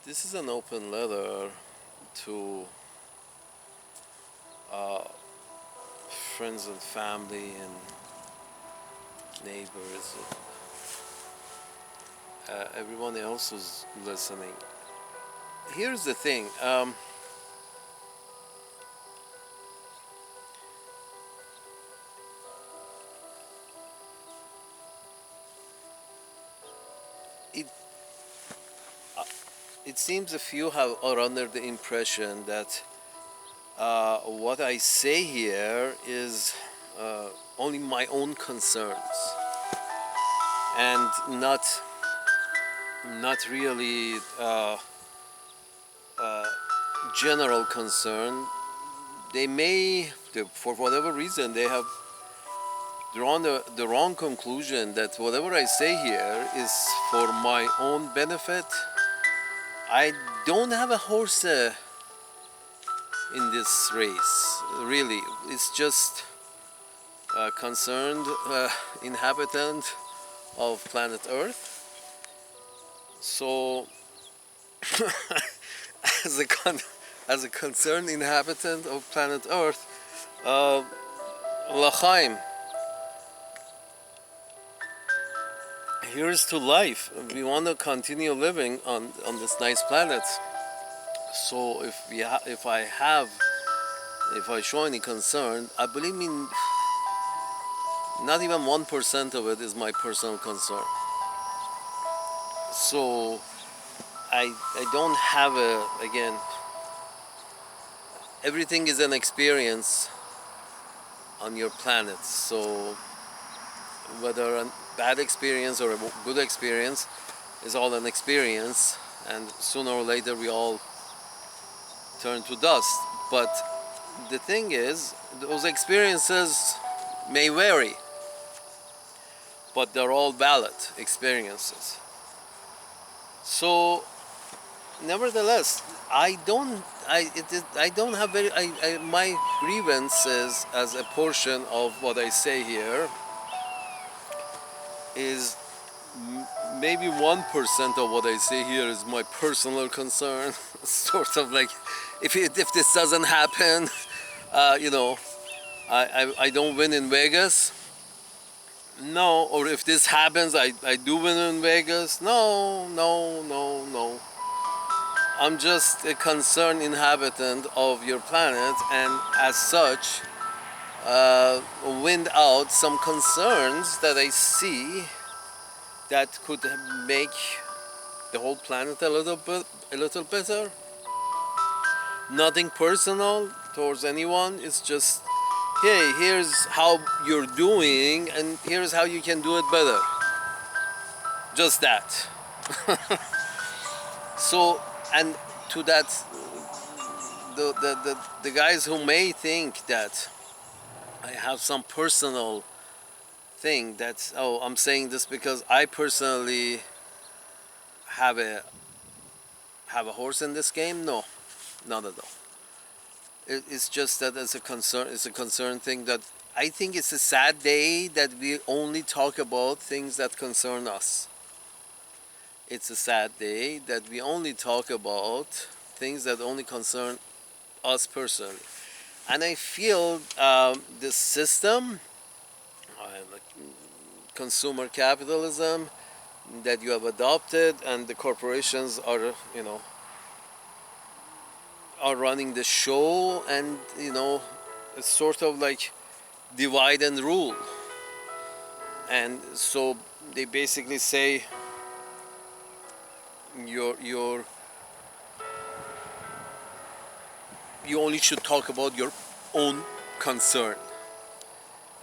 This is an open letter to uh, friends and family and neighbors, and everyone else who's listening. Here's the thing. It uh, it seems a few are under the impression that what I say here is only my own concerns and not really uh, general concern. They may, for whatever reason, they have drawn the wrong conclusion that whatever I say here is for my own benefit. I don't have a horse in this race, really. It's just a concerned inhabitant of planet Earth. So, as as a concerned inhabitant of planet Earth, L'chaim, here's to life. We want to continue living on this nice planet. So if I show any concern, I believe in not even 1% of it is my personal concern. So I don't have again, everything is an experience on your planet. So whether a bad experience or a good experience is all an experience, and sooner or later we all turn to dust. But the thing is, those experiences may vary, but they're all valid experiences. So nevertheless, I don't have my grievances as a portion of what I say here is maybe 1% of what I say here is my personal concern. Sort of like, if this doesn't happen, I don't win in Vegas. No, or if this happens, I do win in Vegas. No. I'm just a concerned inhabitant of your planet, and as such, wind out some concerns that I see that could make the whole planet a little better. Nothing personal towards anyone. It's just, hey, here's how you're doing, and here's how you can do it better. Just that. So, and to that, the guys who may think that I have some personal thing that, oh, I'm saying this because I personally have a horse in this game. No, not at all. It's just that it's a concern thing that I think it's a sad day that we only talk about things that concern us. It's a sad day that we only talk about things that only concern us personally. And I feel this system, like consumer capitalism, that you have adopted, and the corporations are, are running the show, and it's sort of like divide and rule. And so they basically say you only should talk about your own concern,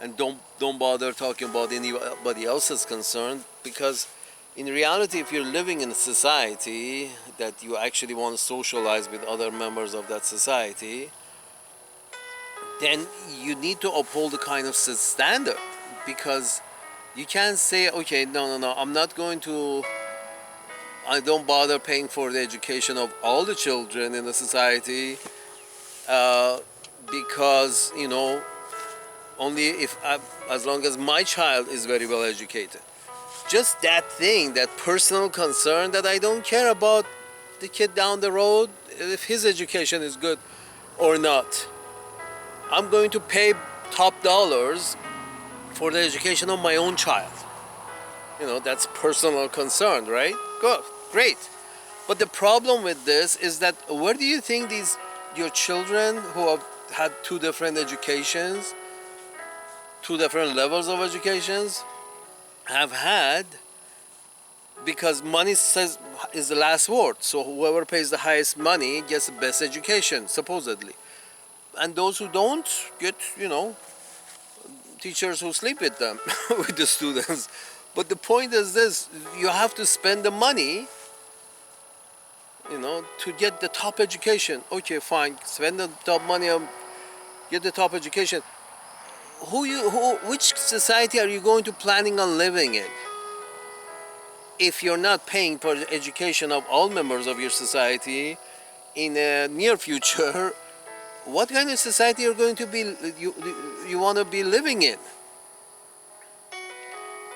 and don't bother talking about anybody else's concern, because in reality, if you're living in a society that you actually want to socialize with other members of that society, then you need to uphold a kind of standard, because you can't say, okay, no, I don't bother paying for the education of all the children in the society, because only as long as my child is very well educated. Just that thing, that personal concern that I don't care about the kid down the road if his education is good or not. I'm going to pay top dollars for the education of my own child. That's personal concern, right? Good, great. But the problem with this is that where do you think your children who have had two different educations, two different levels of educations, have had, because money says is the last word. So whoever pays the highest money gets the best education, supposedly. And those who don't get, teachers who sleep with them, with the students. But the point is this: you have to spend the money, to get the top education. Okay, fine, spend the top money on get the top education. Which society are you going to planning on living in? If you're not paying for the education of all members of your society in the near future, what kind of society you're going to be you want to be living in?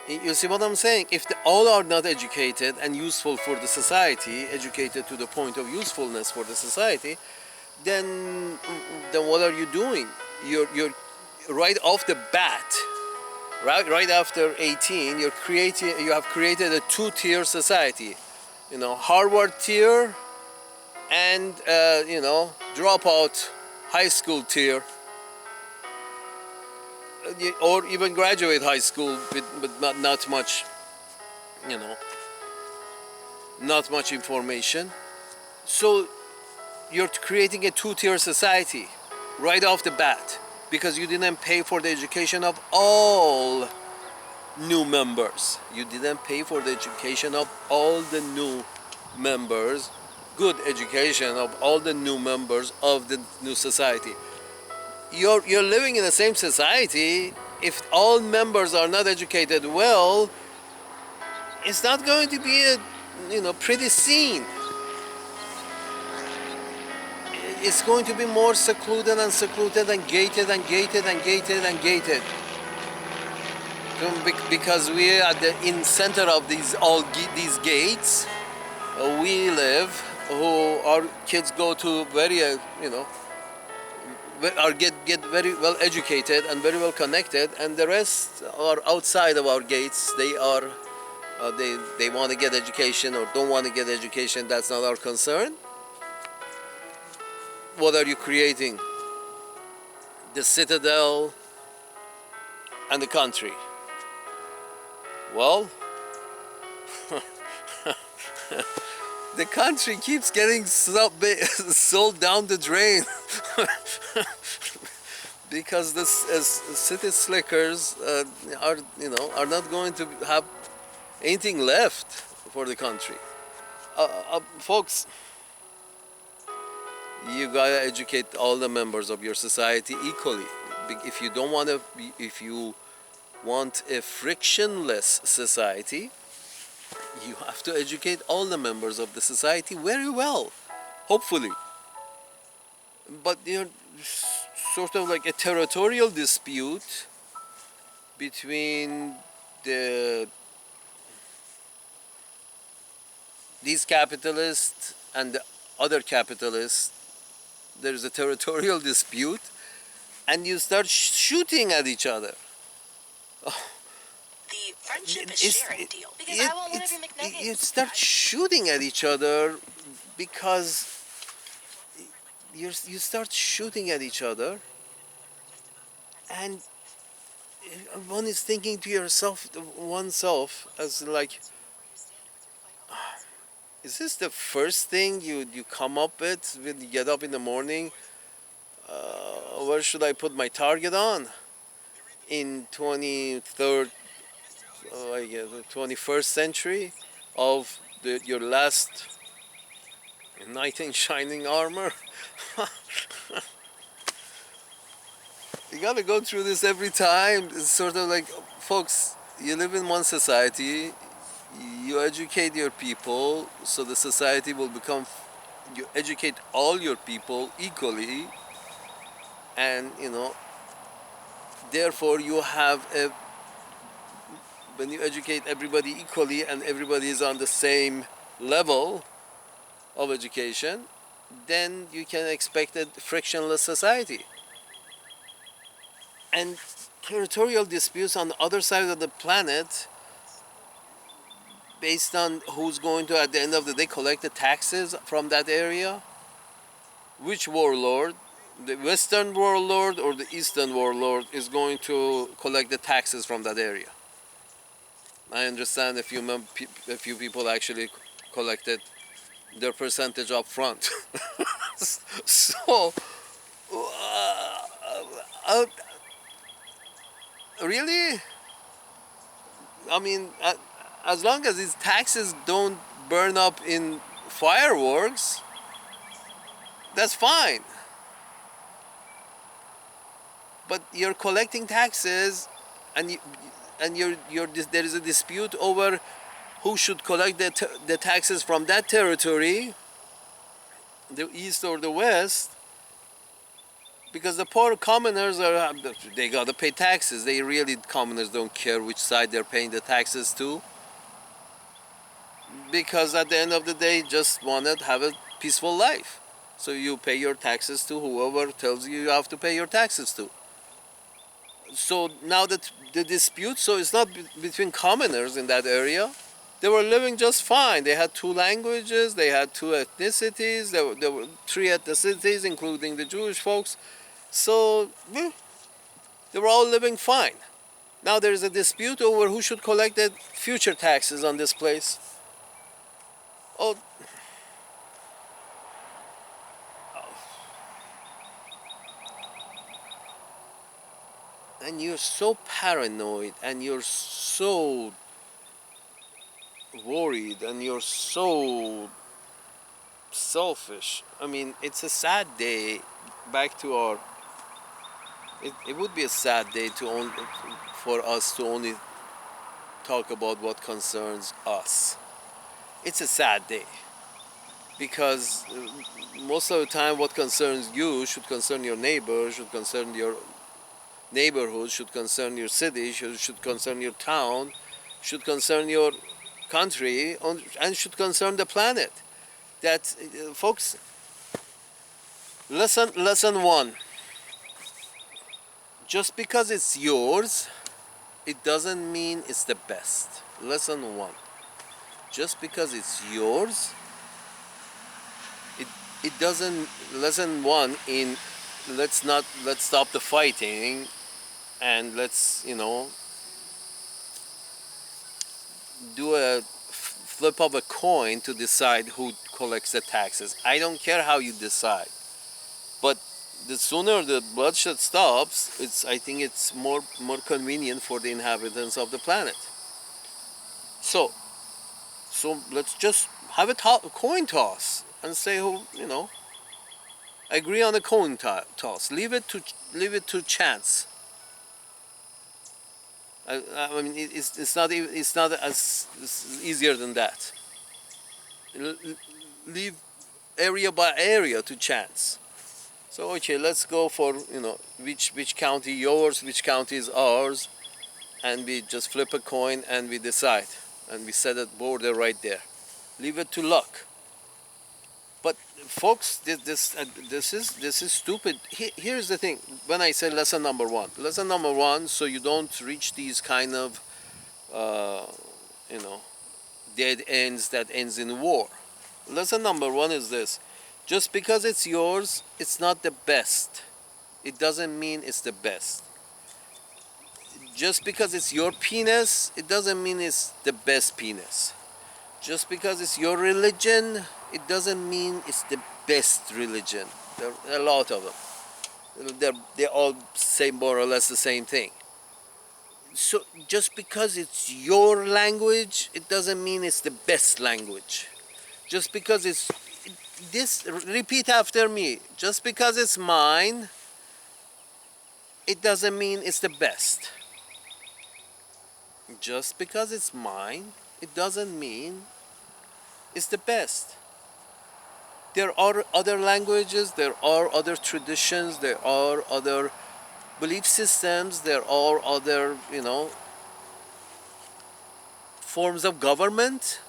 You see what I'm saying? If all are not educated and useful for the society, educated to the point of usefulness for the society, then what are you doing? You're right off the bat, right after 18, you have created a two-tier society. Harvard tier and dropout high school tier, or even graduate high school with not much, not much information. So you're creating a two-tier society right off the bat because you didn't pay for the education of all new members. You didn't pay for the education of all the new members, good education of all the new members of the new society. You're living in the same society. If all members are not educated well, it's not going to be a pretty scene. It's going to be more secluded and secluded and gated and gated and gated and gated. Because we are in center of these gates. We live. Our kids go to very get very well educated and very well connected, and the rest are outside of our gates. They are they want to get education or don't want to get education. That's not our concern. What are you creating? The citadel and the country. Well, the country keeps getting sold down the drain because the city slickers are not going to have anything left for the country. Folks, you gotta educate all the members of your society equally. If you want a frictionless society, you have to educate all the members of the society very well, hopefully. But sort of like a territorial dispute between these capitalists and the other capitalists. There's a territorial dispute, and you start shooting at each other. The friendship is sharing deal because I want one of your McNuggets. You start shooting at each other because you start shooting at each other, and one is thinking to oneself as like, is this the first thing you come up with when you get up in the morning? Where should I put my target on? In 21st century of your last knight in shining armor? You gotta go through this every time. It's sort of like, folks, you live in one society, you educate your people, so the society will become, you educate all your people equally, and therefore you have when you educate everybody equally and everybody is on the same level, of education, then you can expect a frictionless society. And territorial disputes on the other side of the planet, based on who's going to, at the end of the day, collect the taxes from that area, which warlord, the Western warlord or the Eastern warlord, is going to collect the taxes from that area. I understand a few people actually collected their percentage up front. So, uh, really? I mean, as long as these taxes don't burn up in fireworks, that's fine. But you're collecting taxes, and there is a dispute over who should collect the taxes from that territory, the east or the west, because the poor commoners they gotta pay taxes. They really, commoners don't care which side they're paying the taxes to, because at the end of the day, just want to have a peaceful life. So you pay your taxes to whoever tells you you have to pay your taxes to. So now that the dispute, so it's not between commoners in that area. They were living just fine. They had two languages, they had two ethnicities, there were three ethnicities, including the Jewish folks. So they were all living fine. Now there is a dispute over who should collect the future taxes on this place. Oh, and you're so paranoid, and you're so worried, and you're so selfish. I mean, it's a sad day. Back to our, it would be a sad day for us to only talk about what concerns us. It's a sad day, because most of the time what concerns you should concern your neighbor, should concern your neighborhood, should concern your city, should concern your town, should concern your country, and should concern the planet. That, folks, lesson one. Just because it's yours, it doesn't mean it's the best. Lesson one. Just because it's yours, it doesn't. Lesson one in let's stop the fighting, and let's do a flip of a coin to decide who collects the taxes. I don't care how you decide, but the sooner the bloodshed stops, I think it's more convenient for the inhabitants of the planet. So let's just have a coin toss and say who, agree on a coin toss. Leave it to chance. I mean, it's not as easier than that. Leave area by area to chance. So okay, let's go for which county yours, which county is ours, and we just flip a coin and we decide, and we set a border right there. Leave it to luck. But folks, this is stupid. Here's the thing. When I say lesson number one, so you don't reach these kind of dead ends that ends in war. Lesson number one is this: just because it's yours, it's not the best. It doesn't mean it's the best. Just because it's your penis, it doesn't mean it's the best penis. Just because it's your religion, it doesn't mean it's the best religion. There are a lot of them. They all say more or less the same thing. So just because it's your language, it doesn't mean it's the best language. Just because repeat after me. Just because it's mine, it doesn't mean it's the best. Just because it's mine, it doesn't mean it's the best. There are other languages, there are other traditions, there are other belief systems, there are other, forms of government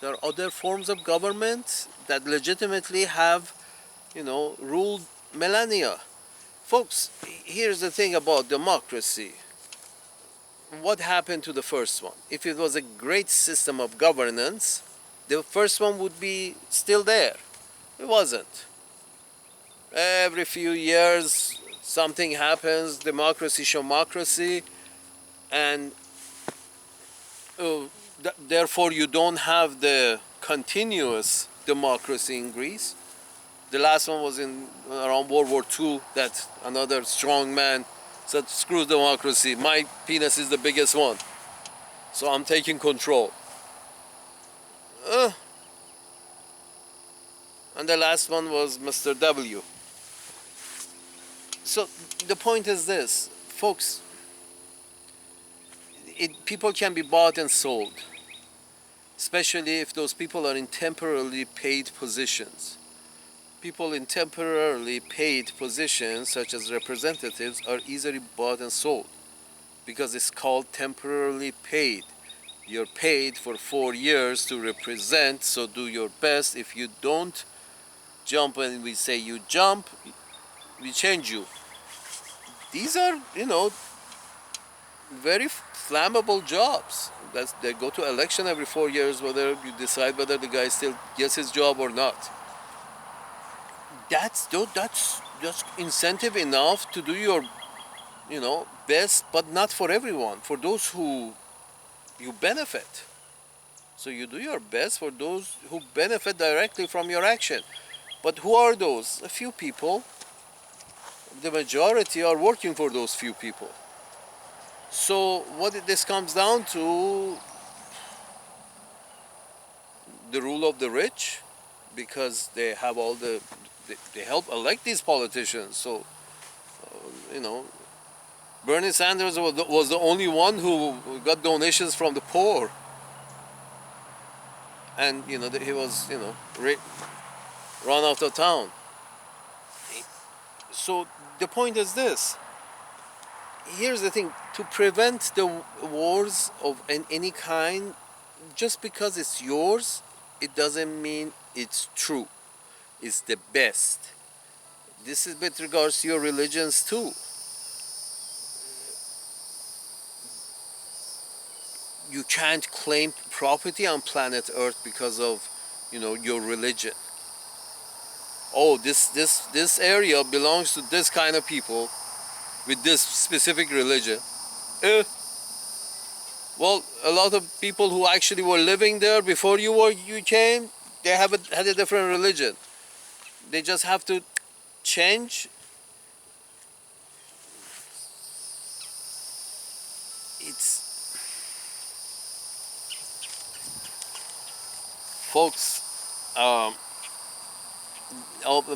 There are other forms of government that legitimately have, ruled millennia. Folks, here's the thing about democracy. What happened to the first one? If it was a great system of governance, the first one would be still there. It wasn't. Every few years, something happens, democracy, showmocracy, and therefore you don't have the continuous democracy in Greece. The last one was in around World War II, that another strong man said, screw democracy, my penis is the biggest one, so I'm taking control. And the last one was Mr. W. So the point is this, folks, people can be bought and sold, especially if those people are in temporarily paid positions. People in temporarily paid positions, such as representatives, are easily bought and sold because it's called temporarily paid. You're paid for 4 years to represent, so do your best. If you don't jump when we say you jump, we change you. These are, very flammable jobs. They go to election every 4 years, whether you decide whether the guy still gets his job or not. That's incentive enough to do your, best, but not for everyone. For those who you benefit. So you do your best for those who benefit directly from your action. But who are those? A few people. The majority are working for those few people. So what this comes down to, the rule of the rich, because they have they help elect these politicians. So, Bernie Sanders was the only one who got donations from the poor. And, he was, run out of town. So the point is this. Here's the thing, to prevent the wars of any kind, just because it's yours, it doesn't mean it's true. It's the best. This is with regards to your religions too. You can't claim property on planet Earth because of, your religion. Oh, this area belongs to this kind of people with this specific religion. Well, a lot of people who actually were living there before you came, they had a different religion. They just have to change. Folks,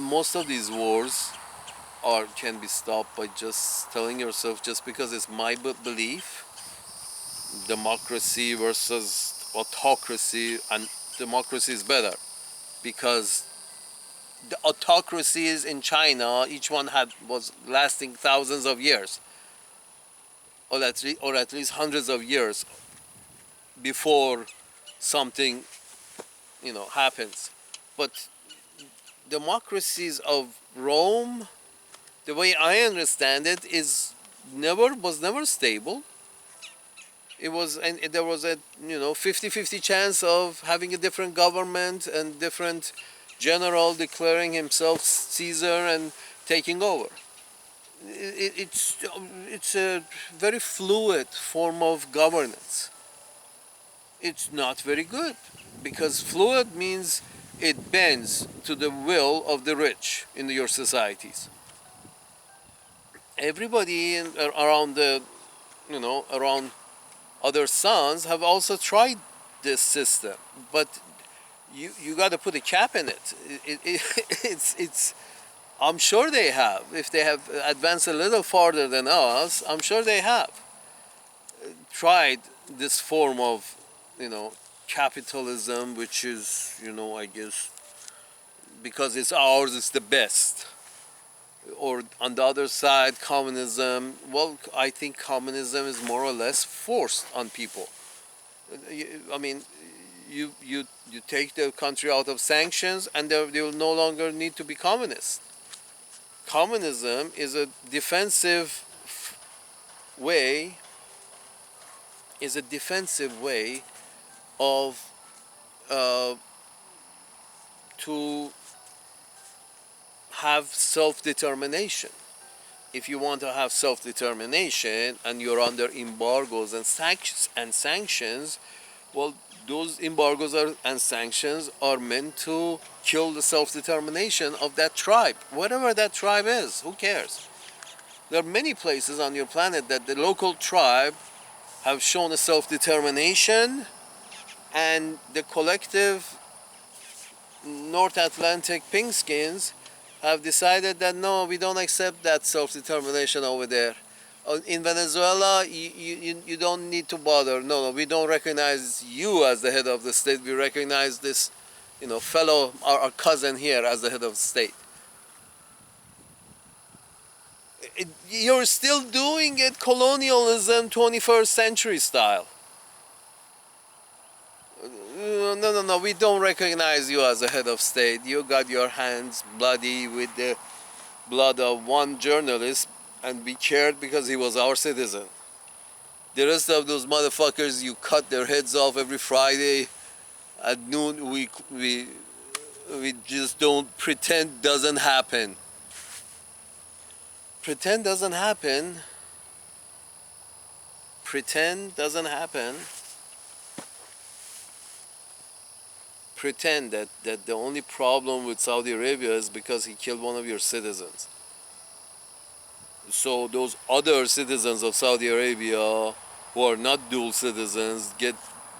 most of these wars can be stopped by just telling yourself, just because it's my belief, democracy versus autocracy, and democracy is better, because the autocracies in China, each one was lasting thousands of years, or at least hundreds of years before something, happens. But democracies of Rome, the way I understand it, was never stable. There was a 50-50 chance of having a different government and different general declaring himself Caesar and taking over. It's a very fluid form of governance. It's not very good, because fluid means it bends to the will of the rich in your societies. Everybody around around other sons have also tried this system, but you got to put a cap in it. It's I'm sure they have. If they have advanced a little farther than us, I'm sure they have tried this form of, capitalism, which is, I guess, because it's ours, it's the best. Or on the other side, communism. Well, I think communism is more or less forced on people. I mean, you take the country out of sanctions, and they will no longer need to be communist. Communism is a defensive way of uh, to have self-determination. If you want to have self-determination and you're under embargoes and sanctions, well, those embargoes and sanctions are meant to kill the self-determination of that tribe, whatever that tribe is. Who cares? There are many places on your planet that the local tribe have shown a self-determination, and the collective North Atlantic Pinkskins have decided that no, we don't accept that self-determination over there. In Venezuela, you don't need to bother. No, we don't recognize you as the head of the state. We recognize this, fellow, our cousin here as the head of the state. You're still doing it colonialism, 21st century style. No, we don't recognize you as a head of state. You got your hands bloody with the blood of one journalist, and we cared because he was our citizen. The rest of those motherfuckers, you cut their heads off every Friday at noon. We just don't pretend doesn't happen. Pretend doesn't happen. Pretend doesn't happen. Pretend that the only problem with Saudi Arabia is because he killed one of your citizens. So those other citizens of Saudi Arabia who are not dual citizens get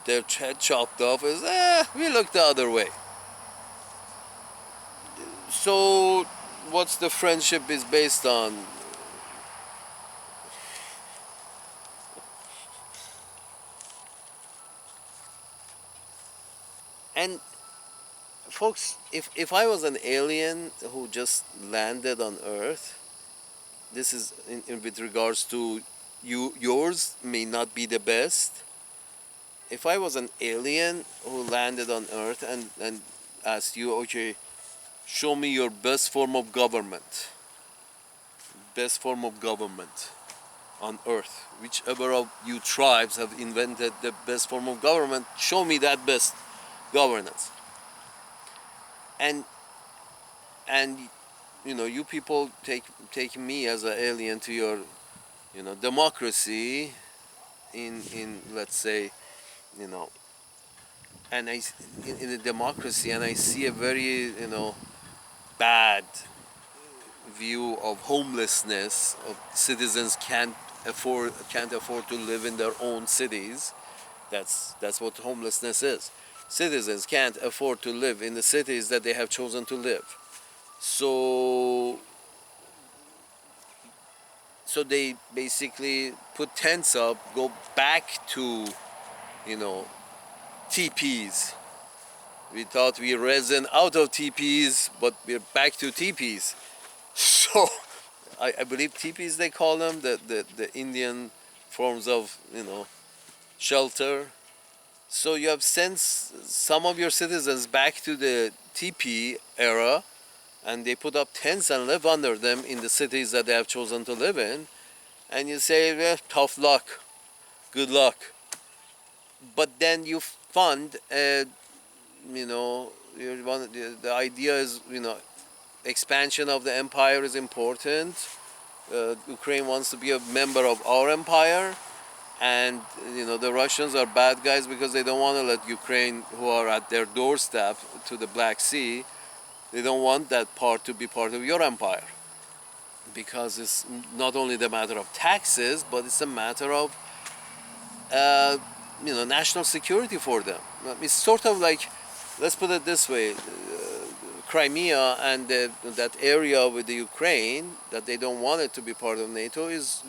their head chopped off as, we look the other way. So what's the friendship is based on? And folks, if I was an alien who just landed on Earth, this is with regards to yours may not be the best. If I was an alien who landed on Earth and asked you, okay, show me your best form of government. Best form of government on Earth. Whichever of you tribes have invented the best form of government, show me that best governance. And you people take me as an alien to your democracy in let's say, and in a democracy, and I see a very bad view of homelessness, of citizens can't afford to live in their own cities. That's what homelessness is. Citizens can't afford to live in the cities that they have chosen to live. So they basically put tents up, go back to, teepees. We thought we risen out of teepees, but we're back to teepees. So I believe teepees they call them, the Indian forms of, shelter. So you have sent some of your citizens back to the teepee era, and they put up tents and live under them in the cities that they have chosen to live in. And you say, well, tough luck, good luck. But then you fund, the idea is, expansion of the empire is important. Ukraine wants to be a member of our empire. And the Russians are bad guys because they don't want to let Ukraine, who are at their doorstep to the Black Sea, they don't want that part to be part of your empire, because it's not only the matter of taxes, but it's a matter of national security for them. It's sort of like, let's put it this way, Crimea and that area with the Ukraine that they don't want it to be part of NATO is,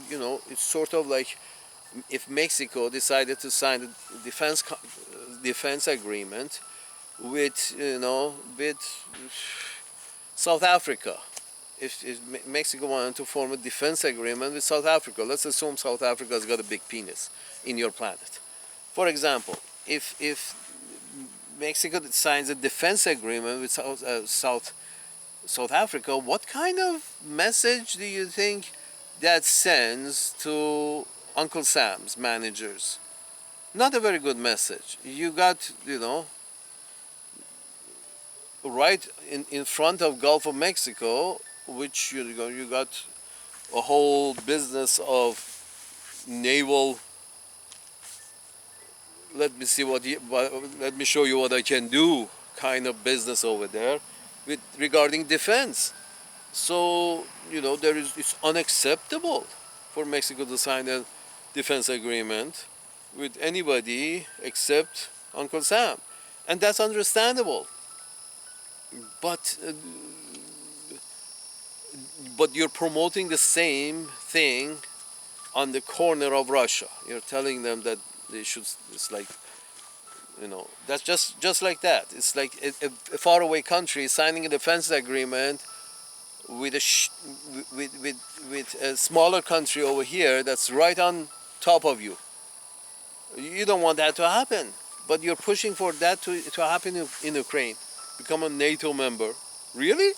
it's sort of like if Mexico decided to sign a defense agreement with South Africa. If Mexico wanted to form a defense agreement with South Africa, let's assume South Africa has got a big penis in your planet. For example, if Mexico signs a defense agreement with South Africa. What kind of message do you think that sends to Uncle Sam's managers? Not a very good message. You got, right in front of Gulf of Mexico, which you got a whole business of naval. Let me show you what I can do kind of business over there with regarding defense. So it's unacceptable for Mexico to sign a defense agreement with anybody except Uncle Sam, and that's understandable. But you're promoting the same thing on the corner of Russia. You're telling them that they should. It's like, that's just like that. It's like a faraway country signing a defense agreement with with a smaller country over here that's right on top of you. You don't want that to happen, but you're pushing for that to happen in Ukraine, become a NATO member. Really?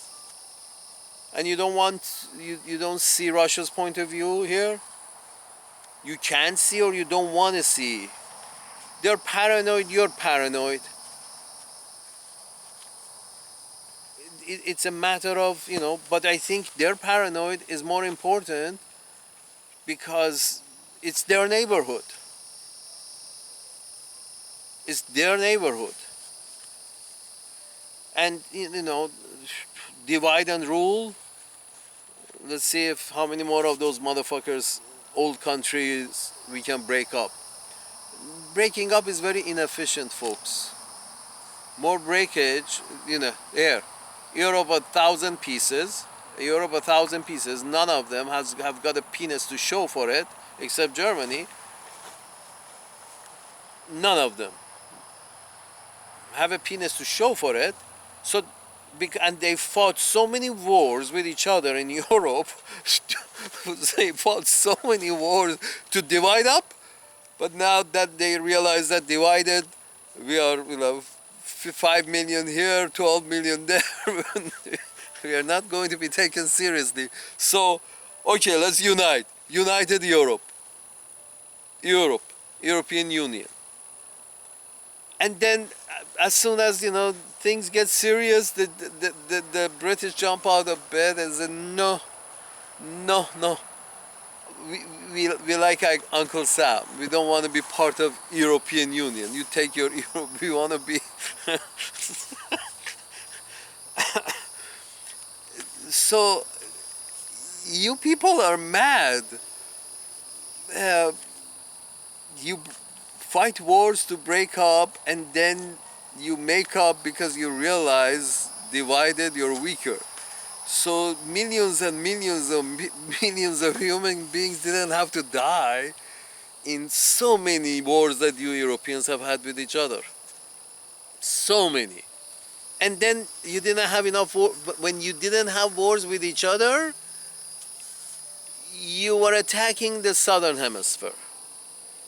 And you don't see Russia's point of view here? You can't see, or you don't want to see. They're paranoid, you're paranoid. It's a matter of, but I think their paranoid is more important because it's their neighborhood. It's their neighborhood. And, divide and rule. Let's see if how many more of those motherfuckers, old countries, we can break up. Breaking up is very inefficient, folks. More breakage, here. Europe 1,000 pieces. Europe 1,000 pieces. None of them have got a penis to show for it, except Germany. None of them have a penis to show for it. So, and they fought so many wars with each other in Europe. They fought so many wars to divide up. But now that they realize that divided, we are 5 million here, 12 million there. We are not going to be taken seriously. So, okay, let's unite. United Europe. European Union. And then, as soon as things get serious, the British jump out of bed and say, no. We like Uncle Sam. We don't want to be part of European Union. You take your Europe. We want to be. So, you people are mad. You fight wars to break up, and then you make up because you realize divided you're weaker. So millions and millions of human beings didn't have to die in so many wars that you Europeans have had with each other. So many. And then you didn't have enough war. When you didn't have wars with each other, you were attacking the southern hemisphere.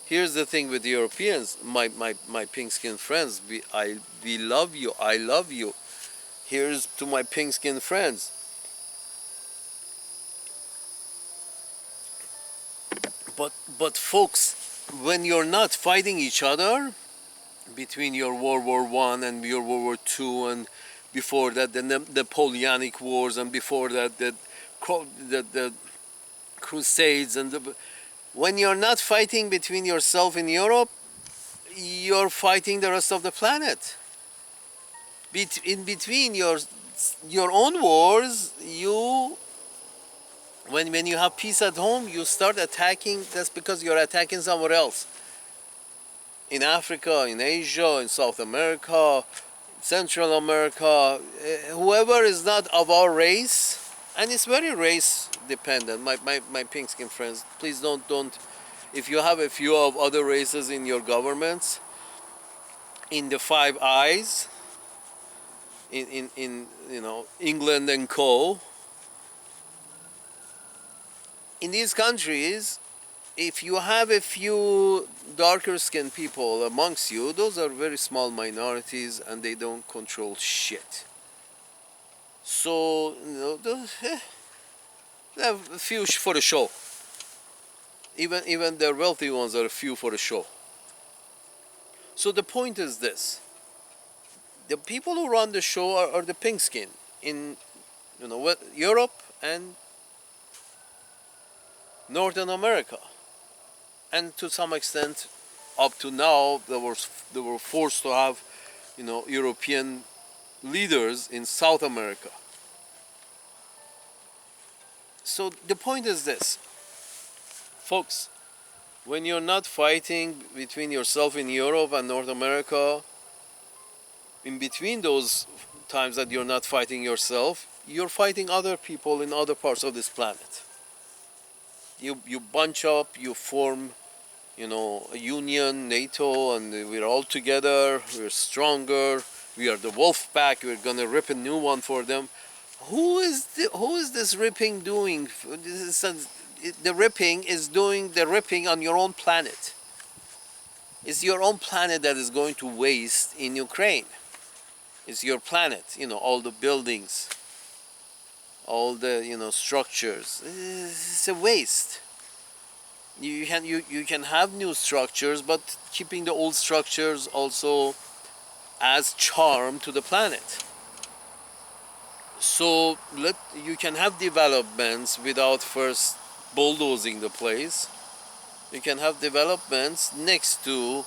Here's the thing with the Europeans, my pink-skinned friends, we love you, I love you. Here's to my pink-skinned friends. But folks, when you're not fighting each other, between your World War I and your World War II, and before that the Napoleonic Wars, and before that the Crusades, and when you're not fighting between yourself in Europe, you're fighting the rest of the planet. In between your own wars, when you have peace at home, you start attacking. That's because you're attacking somewhere else. In Africa, in Asia, in South America, Central America, whoever is not of our race, and it's very race dependent. My pink skin friends, please don't. If you have a few of other races in your governments, in the Five Eyes, in England and co. In these countries, if you have a few darker skinned people amongst you, those are very small minorities and they don't control shit. So, they have a few for the show. Even their wealthy ones are a few for the show. So the point is this: the people who run the show are the pink skin in Europe and Northern America, and to some extent, up to now, they were forced to have European leaders in South America. So the point is this, folks: when you're not fighting between yourself in Europe and North America, in between those times that you're not fighting yourself, you're fighting other people in other parts of this planet. You bunch up, you form, a union, NATO, and we're all together. We're stronger. We are the wolf pack. We're gonna rip a new one for them. Who is this ripping doing? The ripping is doing the ripping on your own planet. It's your own planet that is going to waste in Ukraine. It's your planet, all the buildings, all the structures. It's a waste. You can have new structures, but keeping the old structures also adds charm to the planet. So you can have developments without first bulldozing the place. You can have developments next to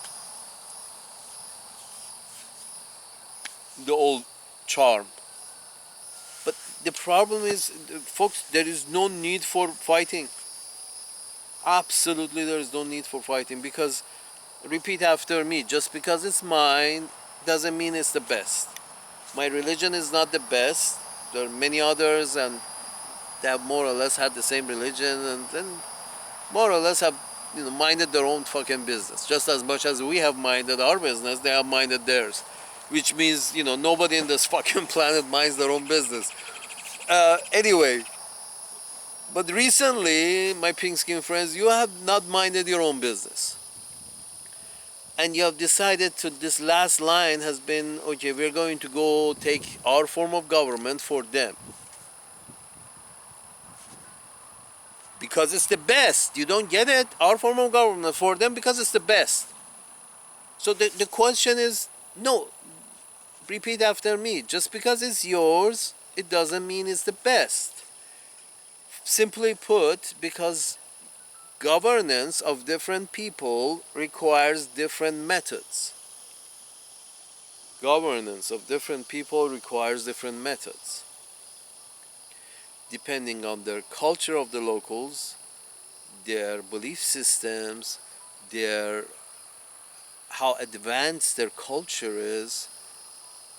the old charm. But the problem is, folks, there is no need for fighting. Absolutely, there is no need for fighting, because, repeat after me, just because it's mine doesn't mean it's the best. My religion is not the best. There are many others, and they have more or less had the same religion, and then more or less have minded their own fucking business. Just as much as we have minded our business, they have minded theirs. Which means, nobody in this fucking planet minds their own business. Anyway, but recently, my pink skin friends, you have not minded your own business. And you have decided to, this last line has been, okay, we're going to go take our form of government for them. Because it's the best. You don't get it? Our form of government for them because it's the best. So the question is, no, repeat after me. Just because it's yours, it doesn't mean it's the best. Simply put, because governance of different people requires different methods. Governance of different people requires different methods. Depending on their culture of the locals, their belief systems, how advanced their culture is,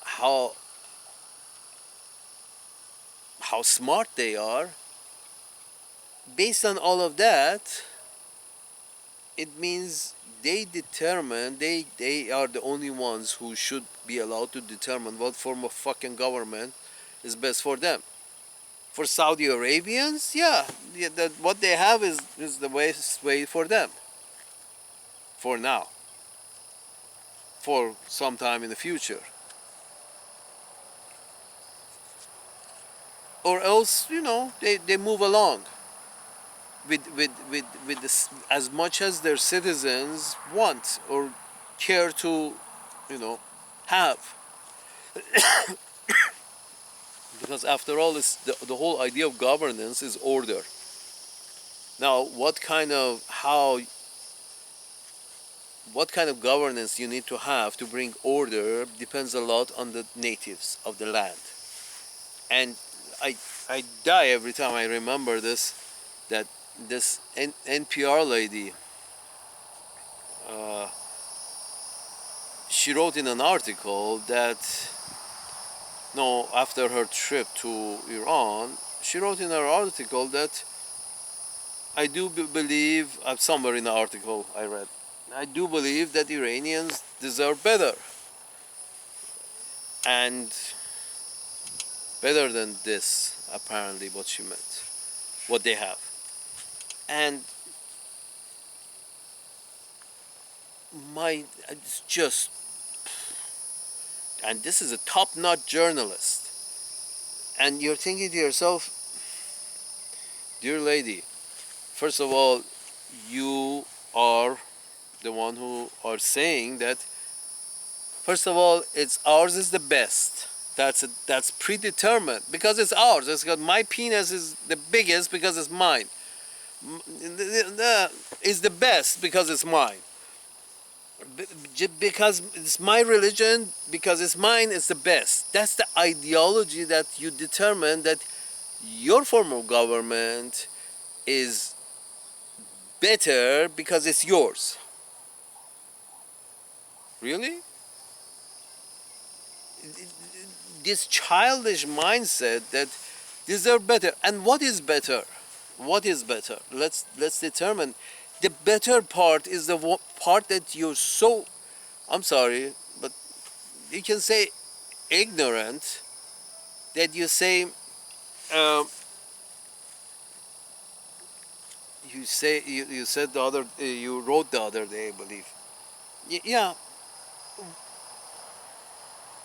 how smart they are. Based on all of that, it means they are the only ones who should be allowed to determine what form of fucking government is best for them. For Saudi Arabians, that what they have is the best way for them. For now. For some time in the future. Or else, they move along with this, as much as their citizens want or care to, have. Because after all, it's the whole idea of governance is order. Now, what kind of governance you need to have to bring order depends a lot on the natives of the land. And I die every time I remember this, that this NPR lady, she wrote in an article that, no, after her trip to Iran, she wrote in her article that I do believe, somewhere in the article I read, I do believe that Iranians deserve better. And better than this, apparently, what she meant, what they have. And it's just, and this is a top-notch journalist, and you're thinking to yourself, dear lady, first of all, you are the one who are saying that, first of all, it's ours is the best. That's predetermined because it's ours. It's got my penis is the biggest because it's mine. Is the best because it's mine. Because it's my religion, because it's mine, it's the best. That's the ideology that you determine that your form of government is better because it's yours. Really? This childish mindset that deserve better. And what is better? What is better? Let's determine. The better part is the part that you're so, I'm sorry, but you can say ignorant, that you say, you said the other, you wrote the other day, I believe. Yeah,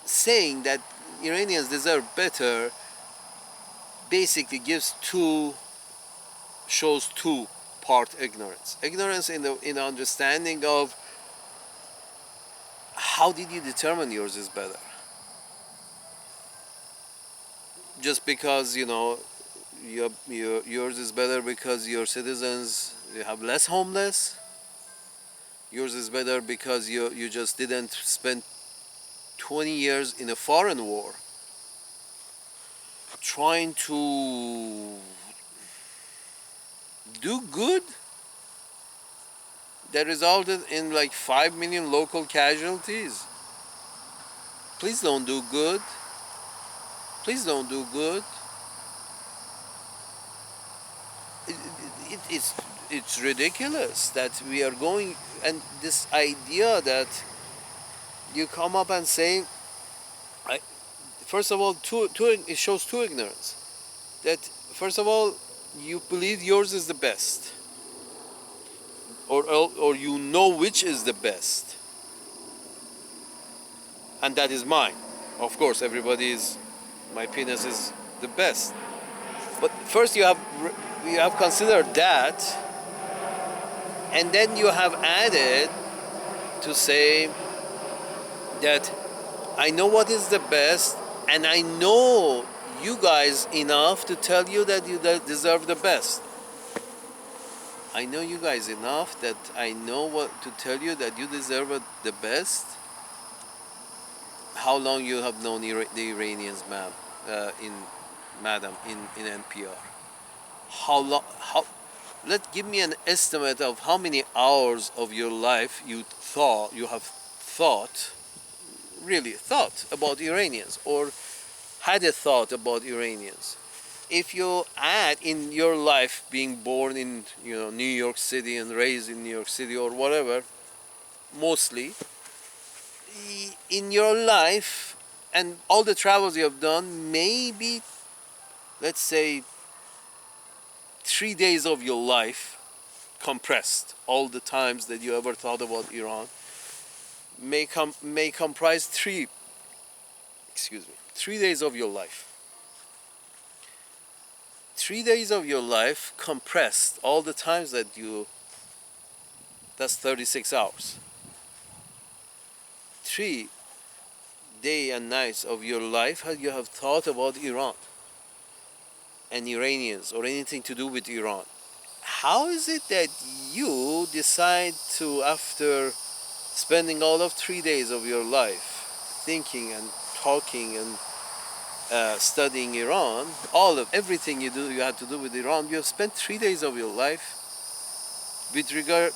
saying that Iranians deserve better basically shows two part ignorance. Ignorance in the understanding of how did you determine yours is better? Just because yours is better because your citizens, you have less homeless. Yours is better because you just didn't spend 20 years in a foreign war trying to do good that resulted in like 5 million local casualties. Please don't do good. Please don't do good. It's ridiculous that we are going, and this idea that you come up and say, first of all, it shows two ignorance. That first of all, you believe yours is the best, or you know which is the best, and that is mine. Of course, my penis is the best. But first you have considered that, and then you have added to say that I know what is the best, and I know you guys enough to tell you that you deserve the best. I know you guys enough that I know what to tell you that you deserve the best. How long you have known the Iranians, ma'am, madam, in NPR? How long? Give me an estimate of how many hours of your life you have thought, really thought about Iranians, or had a thought about Iranians. If you add in your life being born in New York City and raised in New York City or whatever, mostly in your life and all the travels you have done, maybe let's say 3 days of your life compressed, all the times that you ever thought about Iran may comprise 3 days of your life. 3 days of your life compressed, all the times that's 36 hours. 3 days and nights of your life you have thought about Iran and Iranians or anything to do with Iran. How is it that you decide to, after spending all of 3 days of your life thinking and talking and studying Iran, everything you had to do with Iran, you have spent 3 days of your life with regard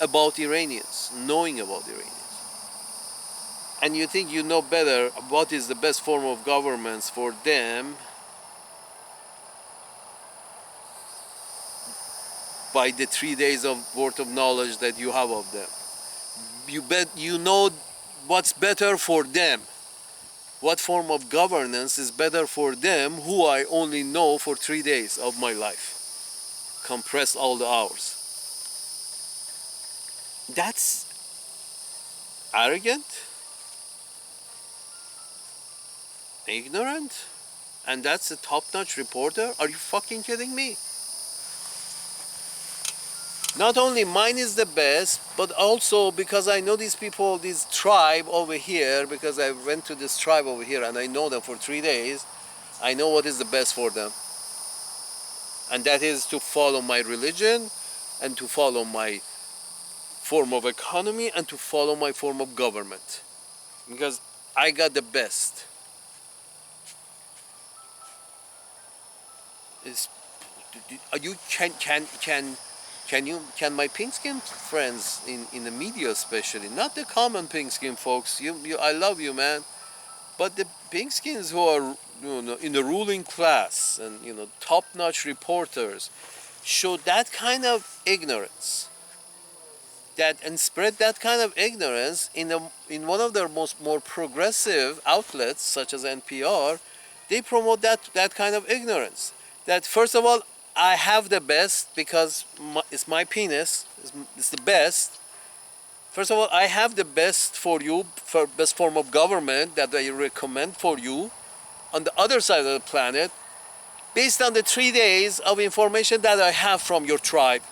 about Iranians, knowing about Iranians. And you think you know better what is the best form of governance for them by the 3 days of worth of knowledge that you have of them. You know what's better for them. What form of governance is better for them, who I only know for 3 days of my life. Compress all the hours. That's arrogant, ignorant, and that's a top-notch reporter? Are you fucking kidding me? Not only mine is the best, but also because I know these people, this tribe over here, because I went to this tribe over here and I know them for 3 days, I know what is the best for them. And that is to follow my religion and to follow my form of economy and to follow my form of government. Because I got the best. It's, you can my pink skin friends in the media especially, not the common pink skin folks, I love you, man, but the pink skins who are, you know, in the ruling class and, you know, top-notch reporters show that kind of ignorance, that and spread that kind of ignorance in one of their more progressive outlets such as NPR. They promote that kind of ignorance. That first of all, I have the best because it's my penis. It's the best. First of all, I have the best for you, for best form of government that I recommend for you on the other side of the planet, based on the 3 days of information that I have from your tribe.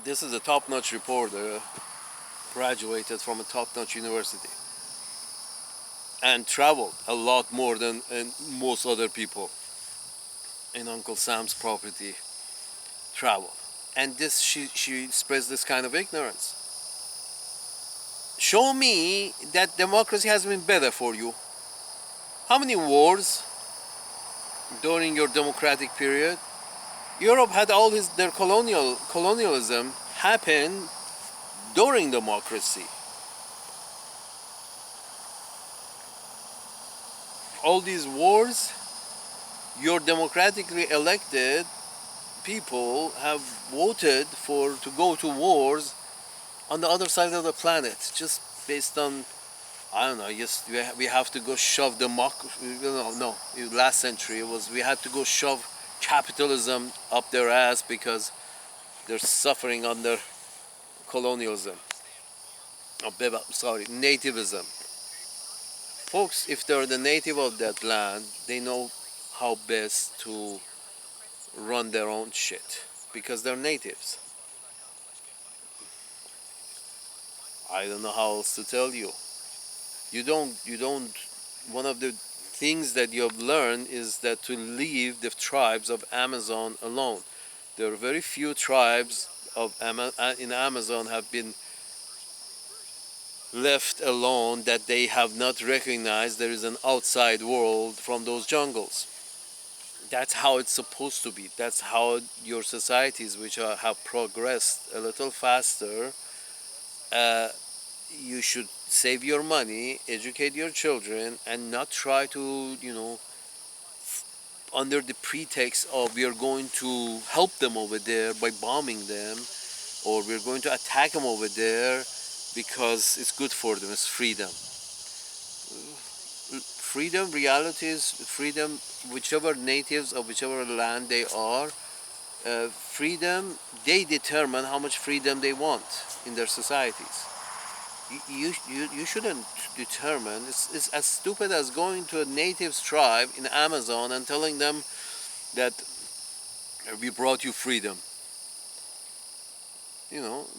This is a top-notch reporter, graduated from a top-notch university, and traveled a lot more than most other people in Uncle Sam's property travel. And this she spreads this kind of ignorance. Show me that democracy has been better for you. How many wars during your democratic period? Europe had all their colonialism happen during democracy. All these wars, your democratically elected people have voted to go to wars on the other side of the planet, just based on, I don't know, just we have to go shove last century it was we had to go shove capitalism up their ass because they're suffering under colonialism. Nativism. Folks, if they're the native of that land, they know how best to run their own shit because they're natives. I don't know how else to tell you. One of the things that you have learned is that to leave the tribes of Amazon alone. There are very few tribes in Amazon have been left alone, that they have not recognized there is an outside world from those jungles. That's how it's supposed to be. That's how your societies, which have progressed a little faster, you should save your money, educate your children, and not try to, under the pretext of we are going to help them over there by bombing them, or we're going to attack them over there because it's good for them, it's freedom. Freedom, reality is freedom, whichever natives of whichever land they are, freedom, they determine how much freedom they want in their societies. You shouldn't determine. It's as stupid as going to a native's tribe in Amazon and telling them that we brought you freedom.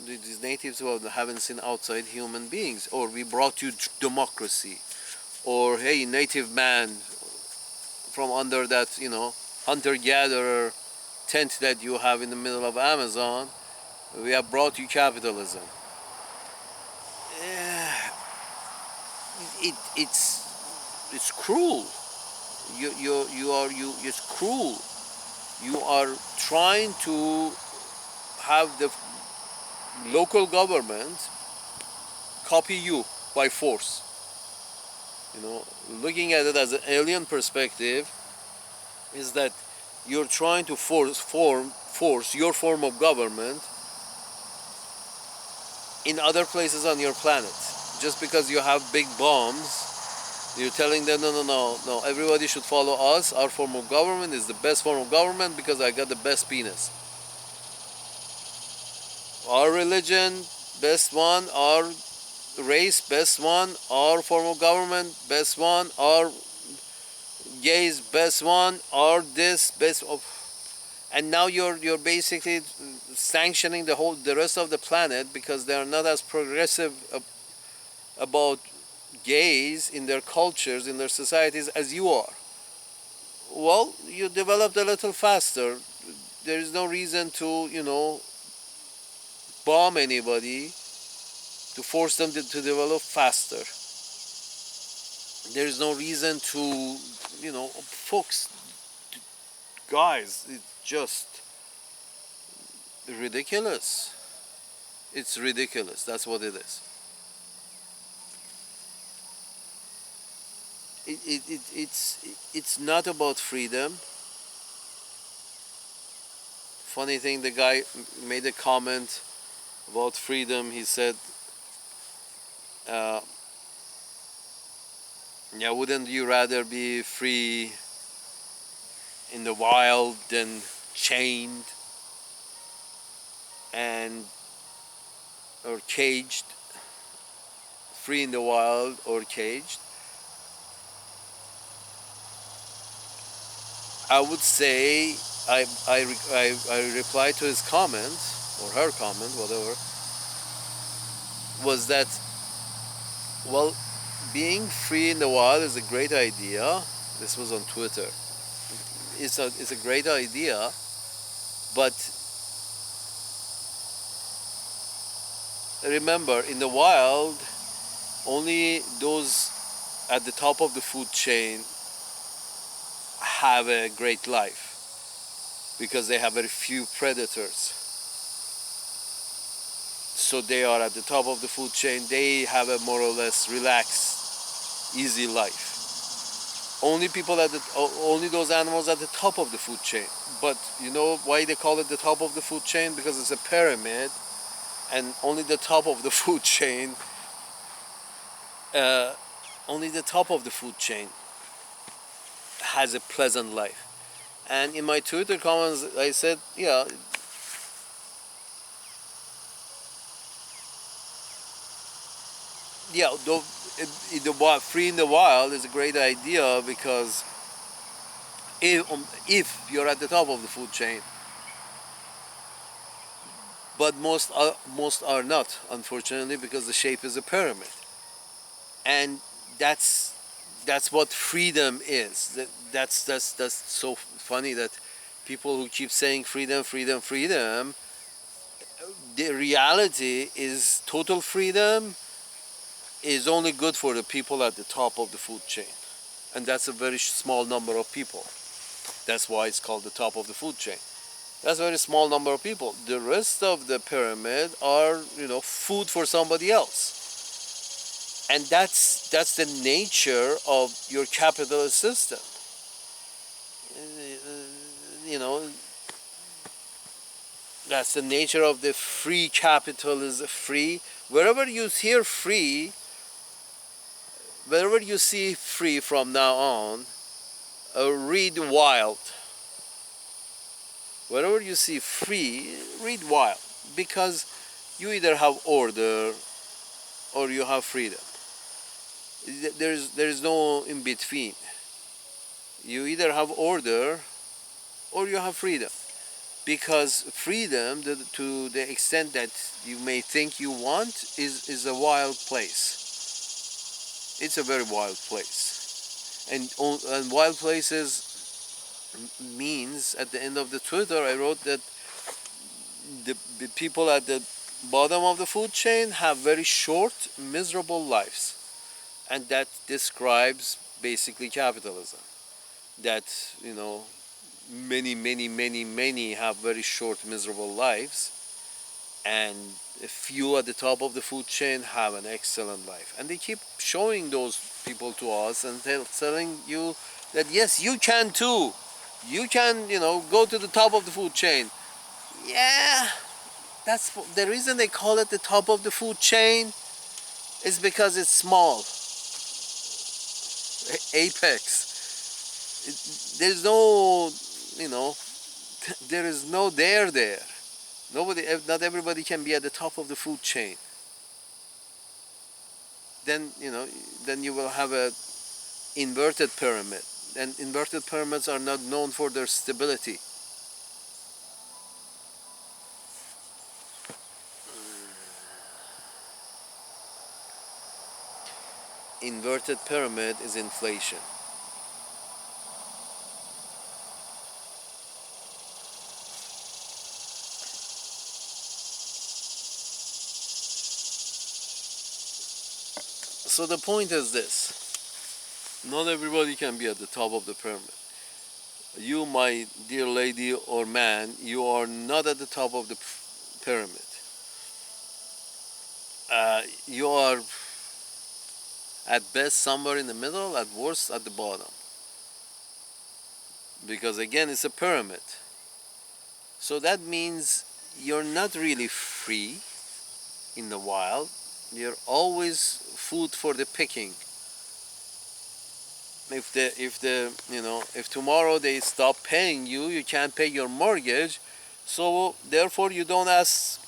These natives who haven't seen outside human beings, or we brought you democracy, or hey, native man, from under that hunter-gatherer tent that you have in the middle of Amazon, we have brought you capitalism. It's cruel. It's cruel. You are trying to have the local government copy you by force. Looking at it as an alien perspective is that you're trying to force your form of government in other places on your planet, just because you have big bombs You're telling them, no, no, no, no, everybody should follow us. Our form of government is the best form of government because I got the best penis. Our religion, best one. Our race, best one. Our form of government, best one. Our gays, best one. Our this, best of. And now you're basically sanctioning the rest of the planet because they are not as progressive about gays in their cultures, in their societies as you are. Well, you developed a little faster. There is no reason to, bomb anybody to force them to develop faster. There is no reason to, folks, guys, it's just ridiculous. It's ridiculous. That's what it is. It's not about freedom. Funny thing, the guy made a comment about freedom. He said, yeah, wouldn't you rather be free in the wild than chained and or caged? Free in the wild or caged? I would say I replied to his comment or her comment, whatever, was that, well, being free in the wild is a great idea. This was on Twitter. It's a great idea, but remember, in the wild, only those at the top of the food chain have a great life because they have very few predators. So they are at the top of the food chain. They have a more or less relaxed, easy life. Only those animals at the top of the food chain. But you know why they call it the top of the food chain? Because it's a pyramid, and only the top of the food chain. Only the top of the food chain has a pleasant life. And in my Twitter comments, I said, yeah, free in the wild is a great idea because if you're at the top of the food chain, but most are not, unfortunately, because the shape is a pyramid, and that's what freedom is. That's so funny that people who keep saying freedom, freedom, freedom, the reality is total freedom is only good for the people at the top of the food chain, and that's a very small number of people. That's why it's called the top of the food chain. That's a very small number of people. The rest of the pyramid are, food for somebody else. And that's the nature of your capitalist system. That's the nature of the free capitalism. Free, wherever you hear free, wherever you see free from now on, read wild. Wherever you see free, read wild, because you either have order or you have freedom. There is no in between. You either have order or you have freedom, because freedom, to the extent that you may think you want, is a wild place. It's a very wild place, and wild places means, at the end of the Twitter, I wrote that the people at the bottom of the food chain have very short, miserable lives, and that describes basically capitalism. That many have very short, miserable lives, and a few at the top of the food chain have an excellent life, and they keep showing those people to us and telling you that yes, you can too. You can, go to the top of the food chain. Yeah, that's the reason they call it the top of the food chain, is because it's small. apex. There's no, you know, there is no there. Not everybody can be at the top of the food chain. Then, then you will have a inverted pyramid. And inverted pyramids are not known for their stability. Inverted pyramid is inflation. So the point is this: not everybody can be at the top of the pyramid. You, my dear lady or man, you are not at the top of the pyramid. You are at best somewhere in the middle, at worst at the bottom. Because again, it's a pyramid. So that means you're not really free in the wild. You're always food for the picking. If tomorrow they stop paying you, you can't pay your mortgage. So therefore you don't ask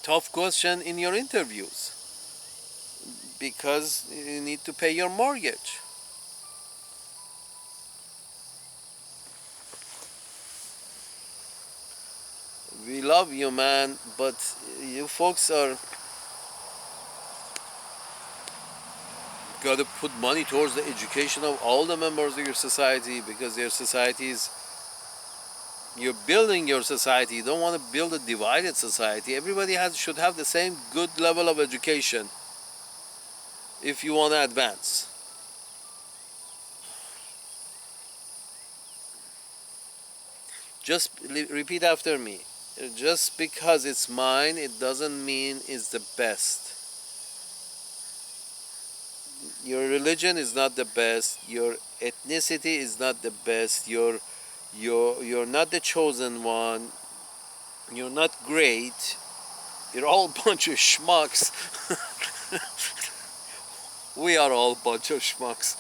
tough question in your interviews, because you need to pay your mortgage. We love you, man, but you folks are got to put money towards the education of all the members of your society, because their societies, you're building your society. You don't want to build a divided society. Everybody should have the same good level of education if you want to advance. Just repeat after me. Just because it's mine, it doesn't mean it's the best. Your religion is not the best. Your ethnicity is not the best. You're not the chosen one. You're not great. You're all a bunch of schmucks. We are all a bunch of schmucks.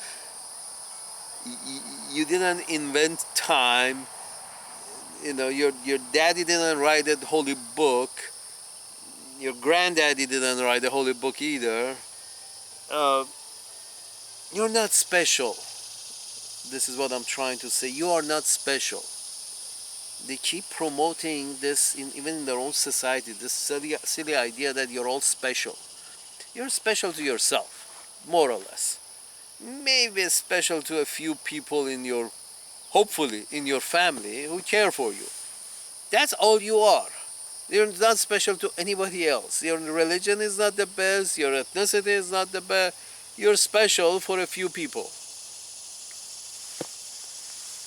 You didn't invent time. Your daddy didn't write the holy book. Your granddaddy didn't write the holy book either. You're not special. This is what I'm trying to say. You are not special. They keep promoting this even in their own society, this silly idea that you're all special. You're special to yourself, more or less. Maybe special to a few people hopefully in your family who care for you. That's all you are. You're not special to anybody else. Your religion is not the best. Your ethnicity is not the best. You're special for a few people.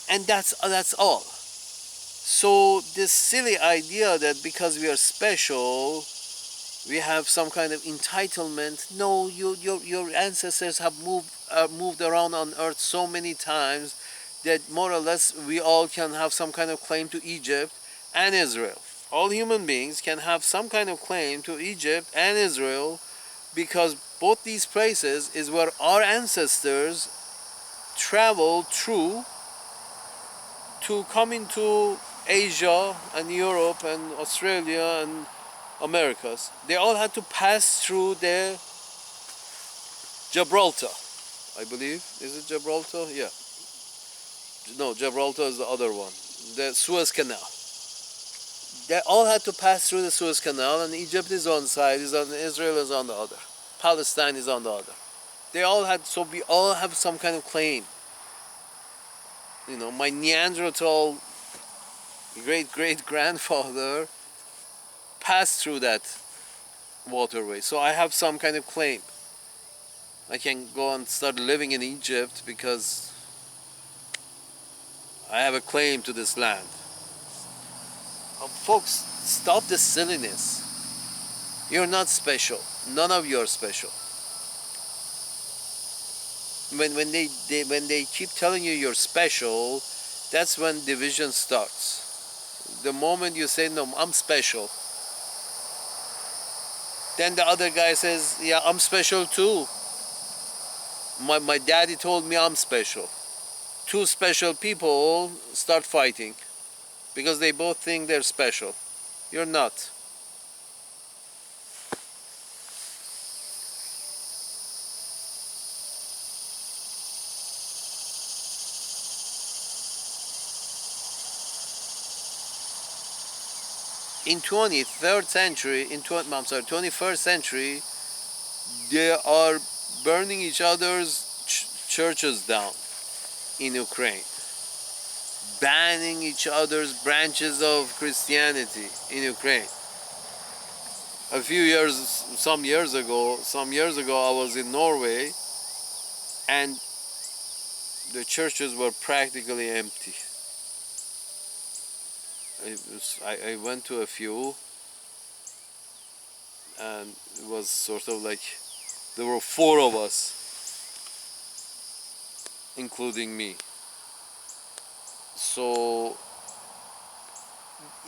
And that's all. So this silly idea that because we are special, we have some kind of entitlement. No, your ancestors have moved around on earth so many times that more or less we all can have some kind of claim to Egypt and Israel. All human beings can have some kind of claim to Egypt and Israel, because both these places is where our ancestors traveled through to come into Asia and Europe and Australia and Americas. They all had to pass through the Gibraltar, I believe. Is it Gibraltar? Yeah. No, Gibraltar is the other one. The Suez Canal. They all had to pass through the Suez Canal, and Egypt is on side, Israel is on the other. Palestine is on the other. They all had, so we all have some kind of claim. My Neanderthal great-great-grandfather passed through that waterway. So I have some kind of claim. I can go and start living in Egypt because I have a claim to this land. Folks, stop this silliness. You're not special. None of you are special. When they keep telling you you're special, that's when division starts. The moment you say, no, I'm special, then the other guy says, yeah, I'm special too. My daddy told me I'm special. Two special people start fighting because they both think they're special. You're not. In 23rd century, I'm sorry, 21st century, they are burning each other's churches down in Ukraine, banning each other's branches of Christianity in Ukraine. Some years ago, I was in Norway, and the churches were practically empty. I went to a few, and it was sort of like there were four of us, including me. So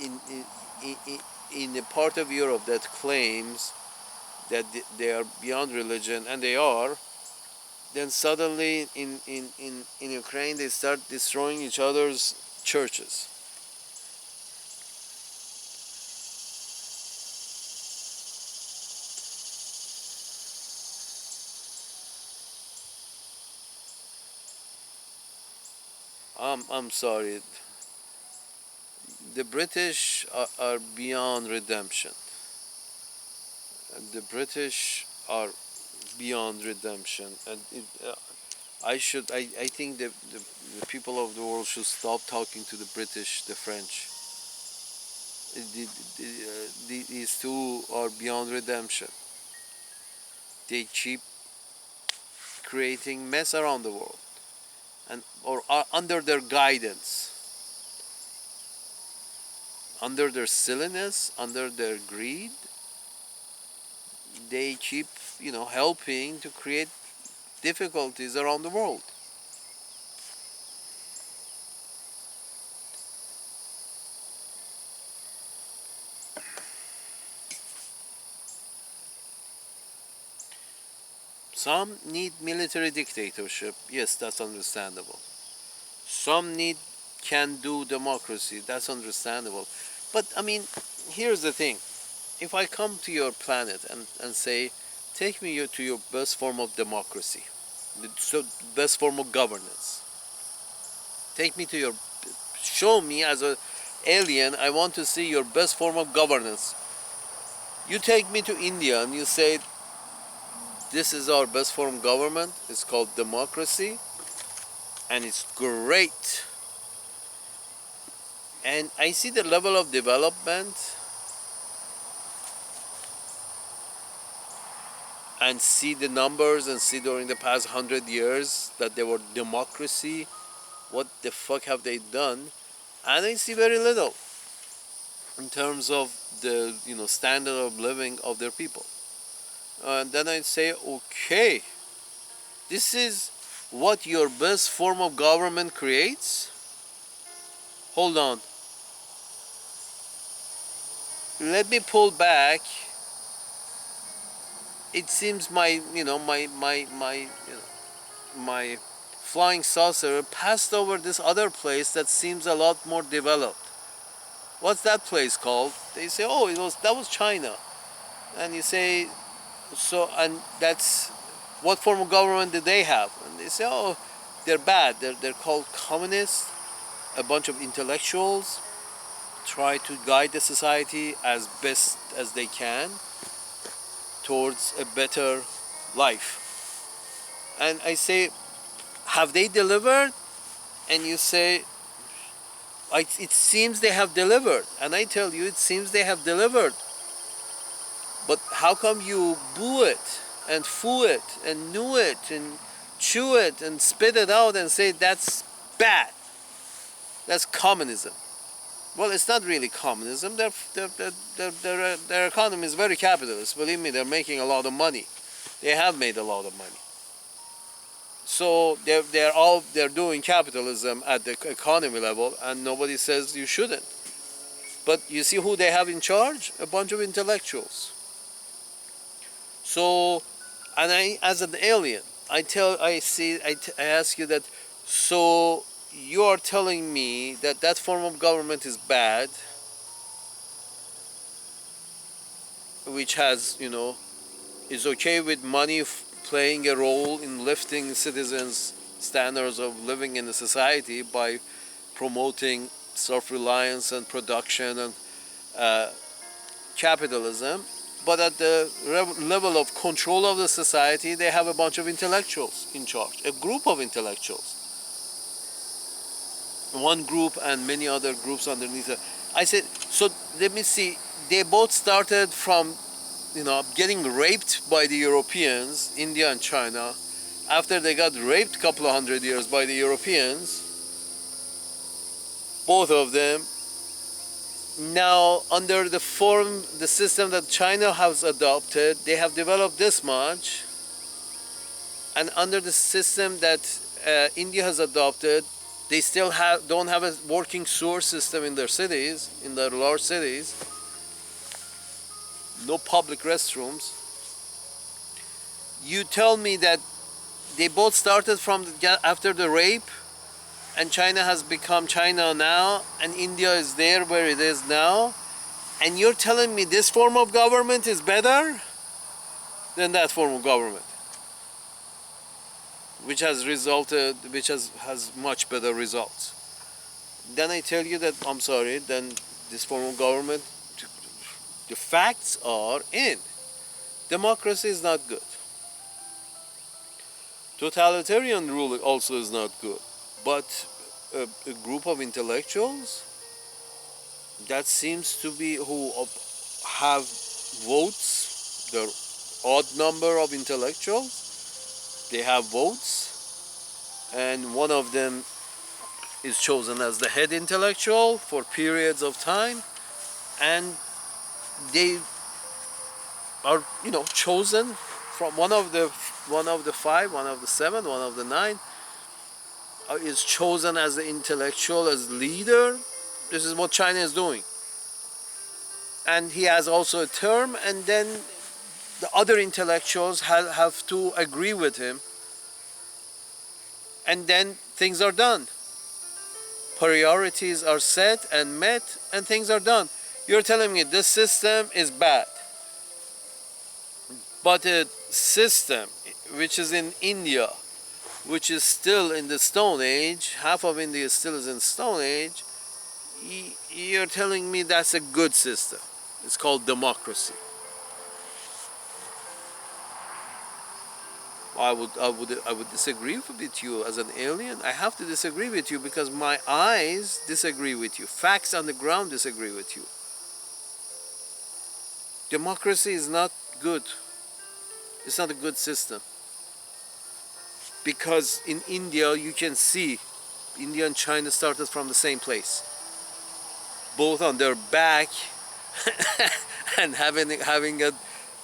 in a part of Europe that claims that they are beyond religion, and they are, then suddenly in Ukraine they start destroying each other's churches. I'm sorry. The British are beyond redemption. The British are beyond redemption, and I think the people of the world should stop talking to the British, the French. These two are beyond redemption. They keep creating mess around the world, and or are under their guidance, under their silliness, under their greed. They keep, helping to create difficulties around the world. Some need military dictatorship. Yes, that's understandable. Some need can-do democracy. That's understandable. But I mean, here's the thing. If I come to your planet and say, take me to your best form of democracy, the best form of governance. Take me to your, show me as an alien, I want to see your best form of governance. You take me to India and you say, this is our best form of government, it's called democracy, and it's great. And I see the level of development and see the numbers and see during the past 100 years that they were democracy. What the fuck have they done? And I see very little in terms of the standard of living of their people. And then I say, okay, this is what your best form of government creates? Hold on. Let me pull back. It seems my flying saucer passed over this other place that seems a lot more developed. What's that place called? They say, oh, that was China. And you say, so, and that's, what form of government did they have? And they say, oh, they're bad. They're called communists. A bunch of intellectuals try to guide the society as best as they can towards a better life. And I say, have they delivered? And you say, it seems they have delivered. And I tell you, it seems they have delivered. But how come you boo it and foo it and gnu it and chew it and spit it out and say that's bad? That's communism. Well, it's not really communism. Their economy is very capitalist. Believe me, they're making a lot of money. They have made a lot of money. So they're doing capitalism at the economy level, and nobody says you shouldn't. But you see who they have in charge? A bunch of intellectuals. So, and I, as an alien, I ask you that, so you are telling me that that form of government is bad, which has, is okay with money playing a role in lifting citizens' standards of living in the society by promoting self-reliance and production and uh, capitalism. But at the level of control of the society, they have a bunch of intellectuals in charge, a group of intellectuals. One group and many other groups underneath it. I said, so let me see. They both started from, getting raped by the Europeans, India and China. After they got raped a couple of hundred years by the Europeans, both of them, now under the system that China has adopted, they have developed this much, and under the system that India has adopted, they still don't have a working sewer system in their cities, in their large cities, no public restrooms. You tell me that they both started from after the rape, and China has become China now, and India is there where it is now, and you're telling me this form of government is better than that form of government, which has much better results. Then I tell you that, I'm sorry, then this form of government, the facts are in. Democracy is not good. Totalitarian rule also is not good. But a group of intellectuals that seems to be who have votes, the odd number of intellectuals, they have votes, and one of them is chosen as the head intellectual for periods of time, and they are, chosen from one of the 5, one of the 7, one of the 9, is chosen as the intellectual, as leader. This is what China is doing. And he has also a term, and then the other intellectuals have to agree with him. And then things are done. Priorities are set and met, and things are done. You're telling me this system is bad. But a system which is in India, which is still in the Stone Age, half of India still is in Stone Age, you're telling me that's a good system. It's called democracy. I would disagree with you as an alien. I have to disagree with you because my eyes disagree with you. Facts on the ground disagree with you. Democracy is not good. It's not a good system. Because in India, you can see India and China started from the same place. Both on their back and having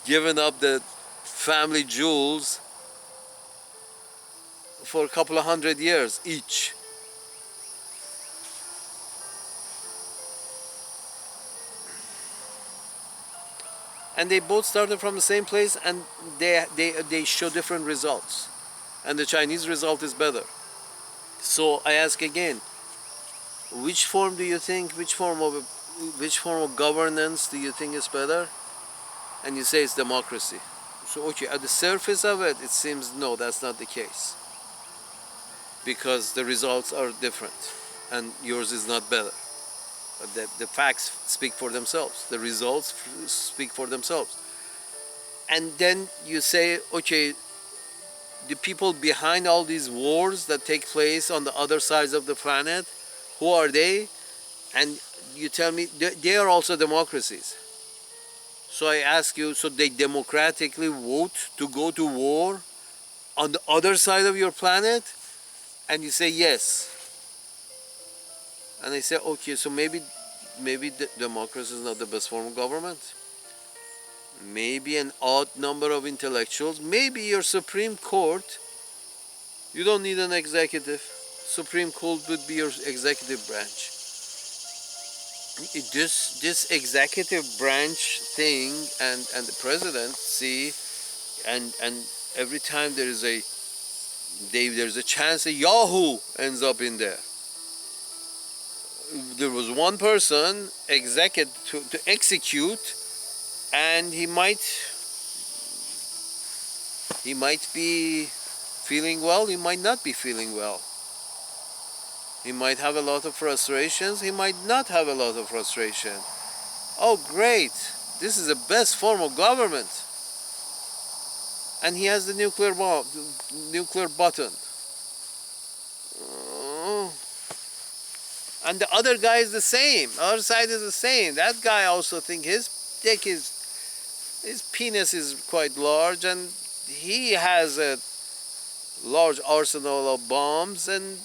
given up the family jewels for a couple of 100 years each. And they both started from the same place, and they show different results. And the Chinese result is better. So I ask again, which form of governance do you think is better? And you say it's democracy. So okay, at the surface of it, it seems no, that's not the case. Because the results are different, and yours is not better. The facts speak for themselves. The results speak for themselves. And then you say, okay, the people behind all these wars that take place on the other sides of the planet, who are they? And you tell me they are also democracies. So I ask you, so they democratically vote to go to war on the other side of your planet? And you say yes. And I say, okay, so maybe the democracy is not the best form of government. Maybe an odd number of intellectuals. Maybe your Supreme Court, you don't need an executive. Supreme Court would be your executive branch. This executive branch thing and the presidency, and every time there is a there's a chance a Yahoo ends up in there. There was one person to execute, and he might be feeling well, he might not be feeling well. He might have a lot of frustrations, he might not have a lot of frustration. Oh great, this is the best form of government. And he has the nuclear bomb, nuclear button. And the other guy is the same. The other side is the same. That guy also thinks his dick his penis is quite large, and he has a large arsenal of bombs. And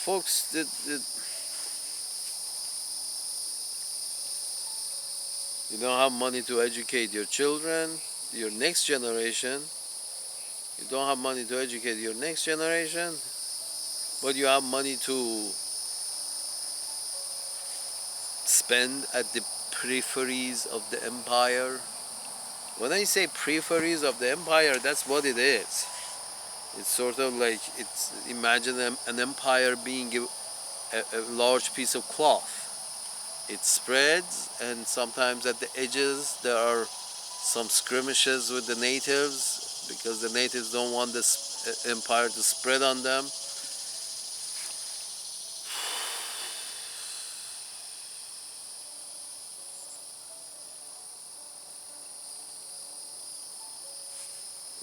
folks, you don't have money to educate your children, your next generation. You don't have money to educate your next generation, but you have money to spend at the peripheries of the empire. When I say peripheries of the empire, that's what it is. It's sort of like, imagine an empire being a large piece of cloth. It spreads, and sometimes at the edges there are some skirmishes with the natives, because the natives don't want this empire to spread on them.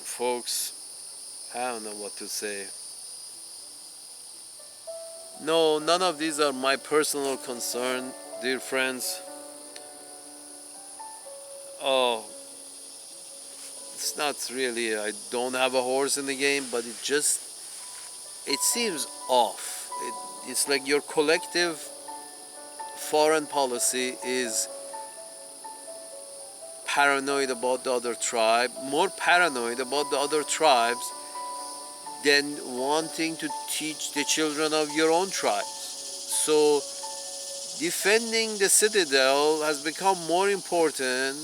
Folks, I don't know what to say. No, none of these are my personal concern, dear friends. Oh, it's not really, I don't have a horse in the game, but it seems off. It's like your collective foreign policy is paranoid about the other tribe, more paranoid about the other tribes than wanting to teach the children of your own tribes. So defending the citadel has become more important.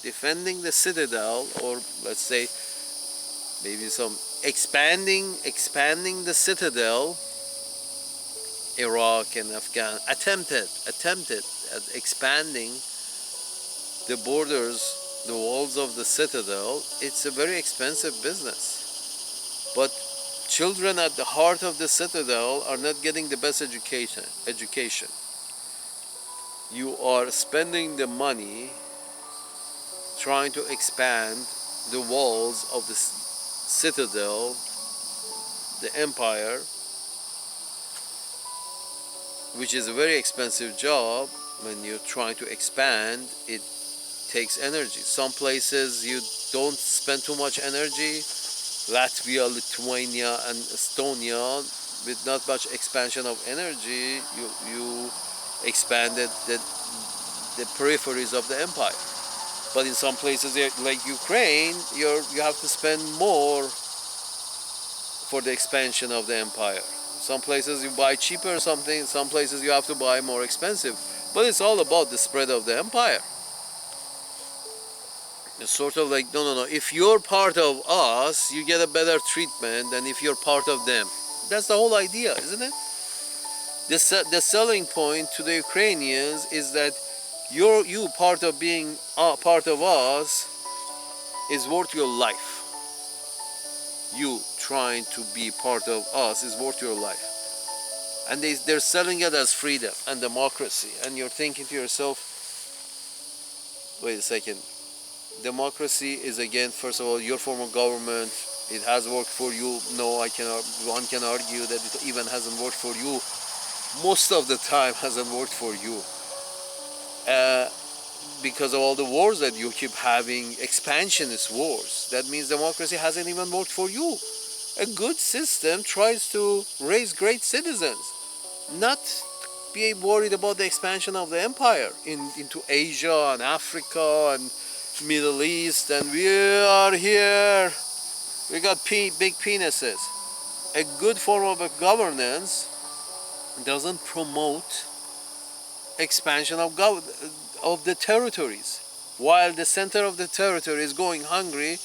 Defending the citadel, or let's say maybe some expanding the citadel. Iraq and Afghan attempted at expanding the borders, the walls of the citadel. It's a very expensive business, but children at the heart of the citadel are not getting the best education. You are spending the money trying to expand the walls of the citadel, the empire, which is a very expensive job. When you're trying to expand, it takes energy. Some places you don't spend too much energy. Latvia, Lithuania, and Estonia, with not much expansion of energy, you expanded the peripheries of the empire. But in some places like Ukraine, you have to spend more for the expansion of the empire. Some places you buy cheaper something, some places you have to buy more expensive. But it's all about the spread of the empire. It's sort of like, no. If you're part of us, you get a better treatment than if you're part of them. That's the whole idea, isn't it? The selling point to the Ukrainians is that you part of being part of us is worth your life. You trying to be part of us is worth your life. And they're selling it as freedom and democracy. And you're thinking to yourself, wait a second. Democracy is, again, first of all, your form of government. It has worked for you. No, one can argue that it even hasn't worked for you. Most of the time hasn't worked for you. Because of all the wars that you keep having, expansionist wars. That means democracy hasn't even worked for you. A good system tries to raise great citizens, not be worried about the expansion of the empire into Asia and Africa and Middle East, and we are here. We got big penises. A good form of a governance doesn't promote expansion of the territories. While the center of the territory is going hungry,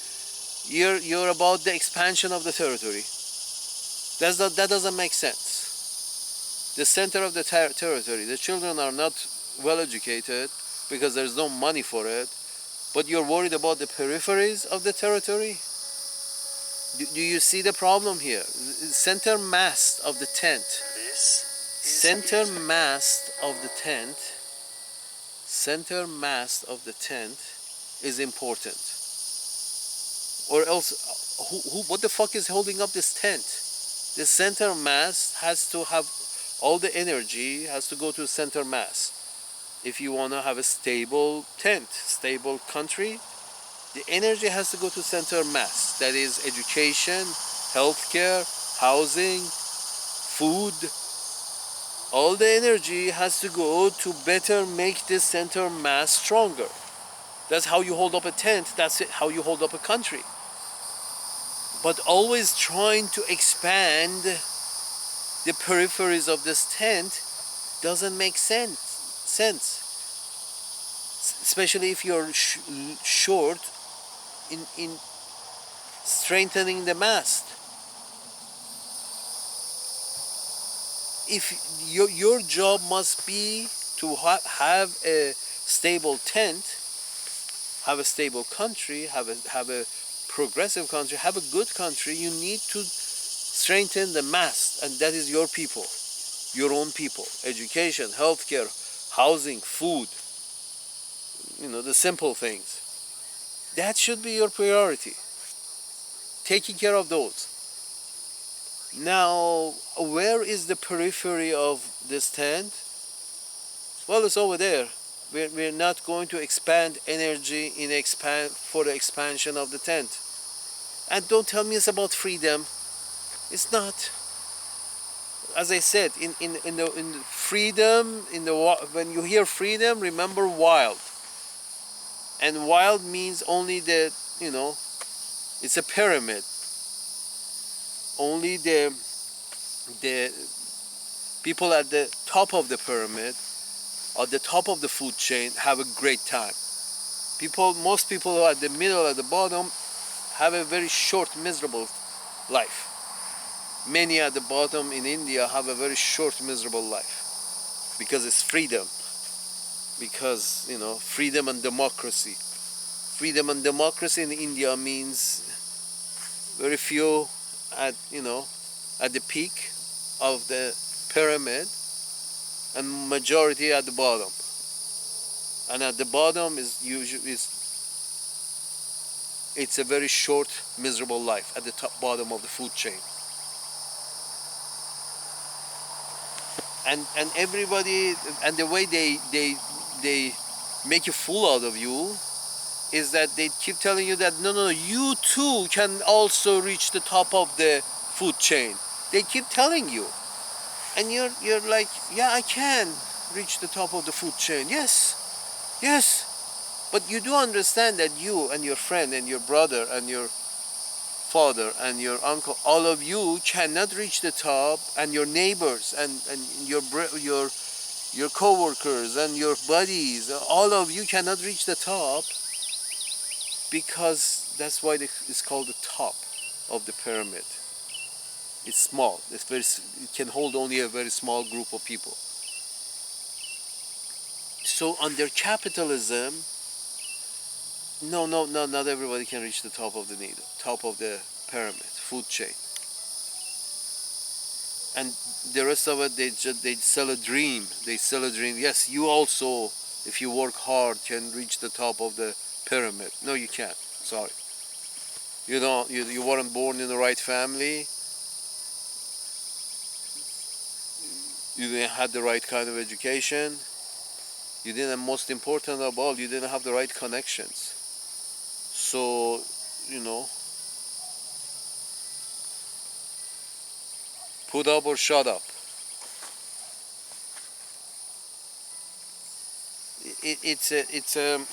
You're about the expansion of the territory. That doesn't make sense. The center of the territory, the children are not well educated because there's no money for it, but you're worried about the peripheries of the territory. Do you see the problem here? Center mast of the tent. Center mast of the tent. Center mast of the tent is important. Or else, what the fuck is holding up this tent? The center mast has to have all the energy has to go to center mast. If you want to have a stable tent, stable country, the energy has to go to center mast. That is education, healthcare, housing, food. All the energy has to go to better make this center mast stronger. That's how you hold up a tent. That's how you hold up a country. But always trying to expand the peripheries of this tent doesn't make sense. Especially if you're short in strengthening the mast. If your job must be to have a stable tent, have a stable country, have a progressive country, have a good country, you need to strengthen the mast, and that is your people, your own people. Education, healthcare, housing, food, the simple things. That should be your priority. Taking care of those. Now, where is the periphery of this tent? Well, it's over there. We're not going to expand energy for the expansion of the tent. And don't tell me it's about freedom. It's not. As I said, in the freedom, when you hear freedom, remember wild. And wild means only it's a pyramid. Only the people at the top of the pyramid, at the top of the food chain, have a great time. Most people who are at the middle, at the bottom, have a very short, miserable life. Many at the bottom in India have a very short, miserable life because it's freedom. Because freedom and democracy. Freedom and democracy in India means very few at the peak of the pyramid, and majority at the bottom. And at the bottom it's a very short, miserable life at the bottom of the food chain. And everybody, and the way they make a fool out of you is that they keep telling you that no, you too can also reach the top of the food chain. They keep telling you, and you're like, yeah, I can reach the top of the food chain. Yes, but you do understand that you and your friend and your brother and your father and your uncle, all of you cannot reach the top, and your neighbors and your co-workers and your buddies, all of you cannot reach the top, because that's why it's called the top of the pyramid. It's small. It can hold only a very small group of people. So under capitalism, no, not everybody can reach the top of the pyramid, food chain. And the rest of it, they sell a dream. They sell a dream. Yes, you also, if you work hard, can reach the top of the pyramid. No, you can't. Sorry. You weren't born in the right family. You didn't have the right kind of education. You didn't, most important of all, you didn't have the right connections. So, put up or shut up.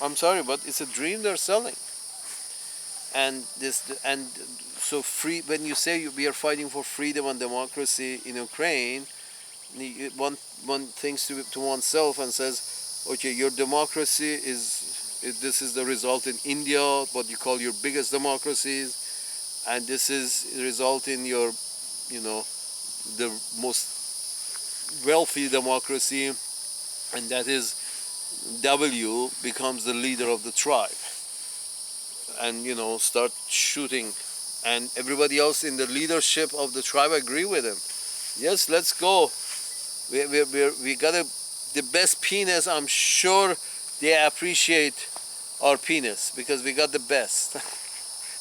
I'm sorry, but it's a dream they're selling. And so when you say we are fighting for freedom and democracy in Ukraine, one thinks to oneself and says, okay, your democracy this is the result in India, what you call your biggest democracies, and this is result in your, you know, the most wealthy democracy, and that is W becomes the leader of the tribe, and you know, start shooting, and everybody else in the leadership of the tribe agree with him. Yes, let's go. We got the best penis. I'm sure they appreciate our penis because we got the best.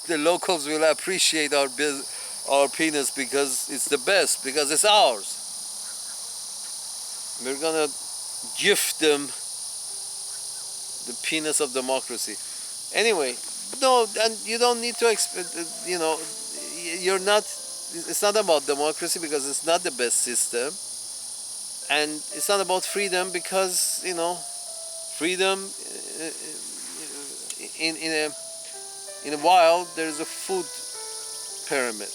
The locals will appreciate our penis because it's the best, because it's ours. We're gonna gift them the penis of democracy. Anyway, no, and you don't need to expect. You know, you're not. It's not about democracy because it's not the best system, and it's not about freedom because, you know, freedom in a while there's a food pyramid,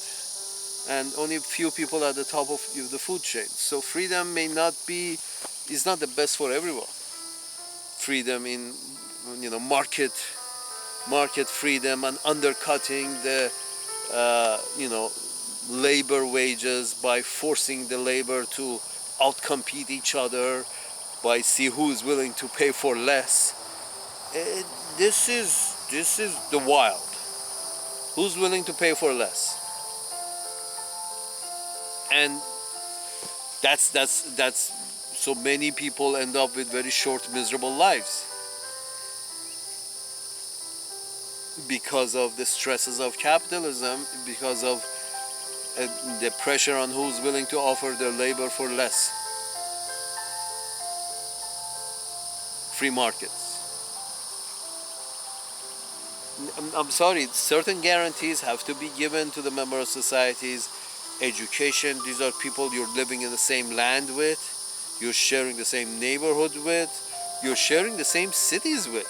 and only a few people are at the top of the food chain. So freedom may not be, is not the best for everyone. Freedom in, you know, market freedom and undercutting the you know, labor wages by forcing the labor to outcompete each other, by see who is willing to pay for less. This is the wild. Who's willing to pay for less? And that's so many people end up with very short, miserable lives because of the stresses of capitalism, because of the pressure on who's willing to offer their labor for less. Free markets. I'm sorry, certain guarantees have to be given to the member of societies. Education, these are people you're living in the same land with, you're sharing the same neighborhood with, you're sharing the same cities with,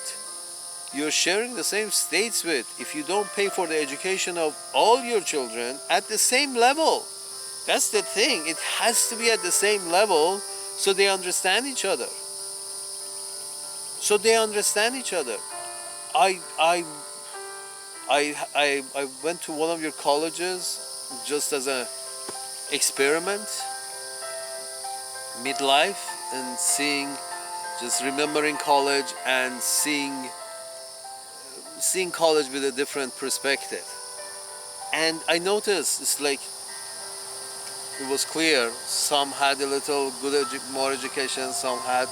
you're sharing the same states with. If you don't pay for the education of all your children at the same level, that's the thing, it has to be at the same level so they understand each other. So they understand each other. I went to one of your colleges just as an experiment, midlife, and seeing, just remembering college and seeing college with a different perspective. And I noticed it's like, it was clear, some had a little good more education, some had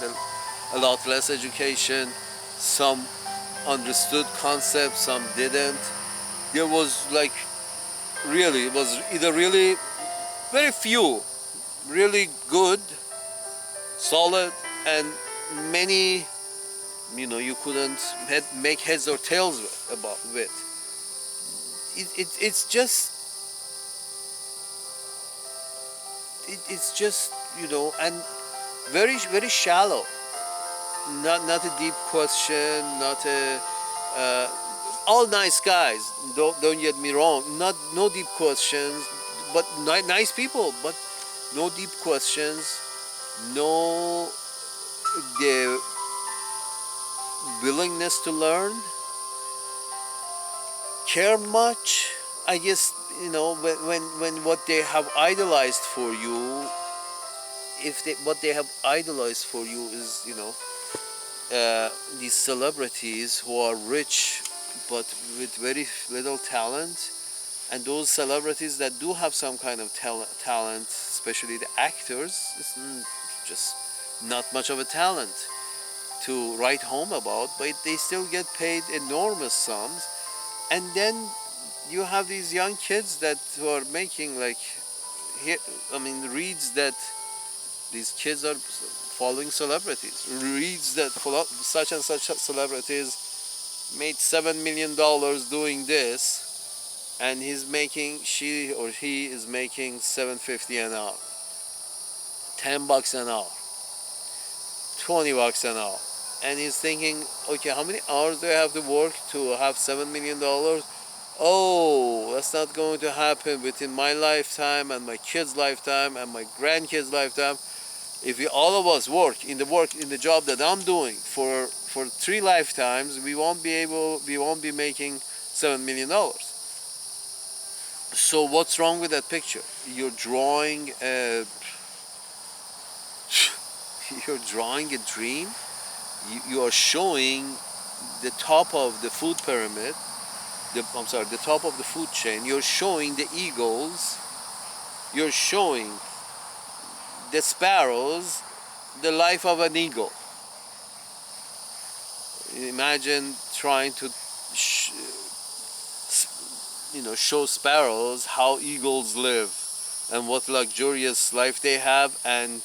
a lot less education, some understood concepts, some didn't. There was like, really, it was either really very few really good, solid, and many, you know, you couldn't make heads or tails with. It's just, it's just, you know, and very, very shallow. Not a deep question, not a all nice guys. Don't get me wrong. No deep questions, but nice people. But no deep questions. No the willingness to learn. Care much. I guess, you know, when what they have idolized for you, what they have idolized for you is, you know, these celebrities who are rich but with very little talent, and those celebrities that do have some kind of talent, especially the actors, it's just not much of a talent to write home about, but they still get paid enormous sums. And then you have these young kids that who are making like, I mean, reads that these kids are following celebrities, reads that such and such celebrities made $7 million doing this, and she or he is making $7.50 an hour, $10 an hour, $20 an hour, and he's thinking, okay, how many hours do I have to work to have $7 million? Oh, that's not going to happen within my lifetime and my kid's lifetime and my grandkids' lifetime. If all of us work in the job that I'm doing for 3 lifetimes, we won't be making $7 million. So what's wrong with that picture? You're drawing a you're drawing a dream. You are showing the top of the food pyramid. The top of the food chain. You're showing the eagles. You're showing the sparrows the life of an eagle. Imagine trying to show sparrows how eagles live and what luxurious life they have, and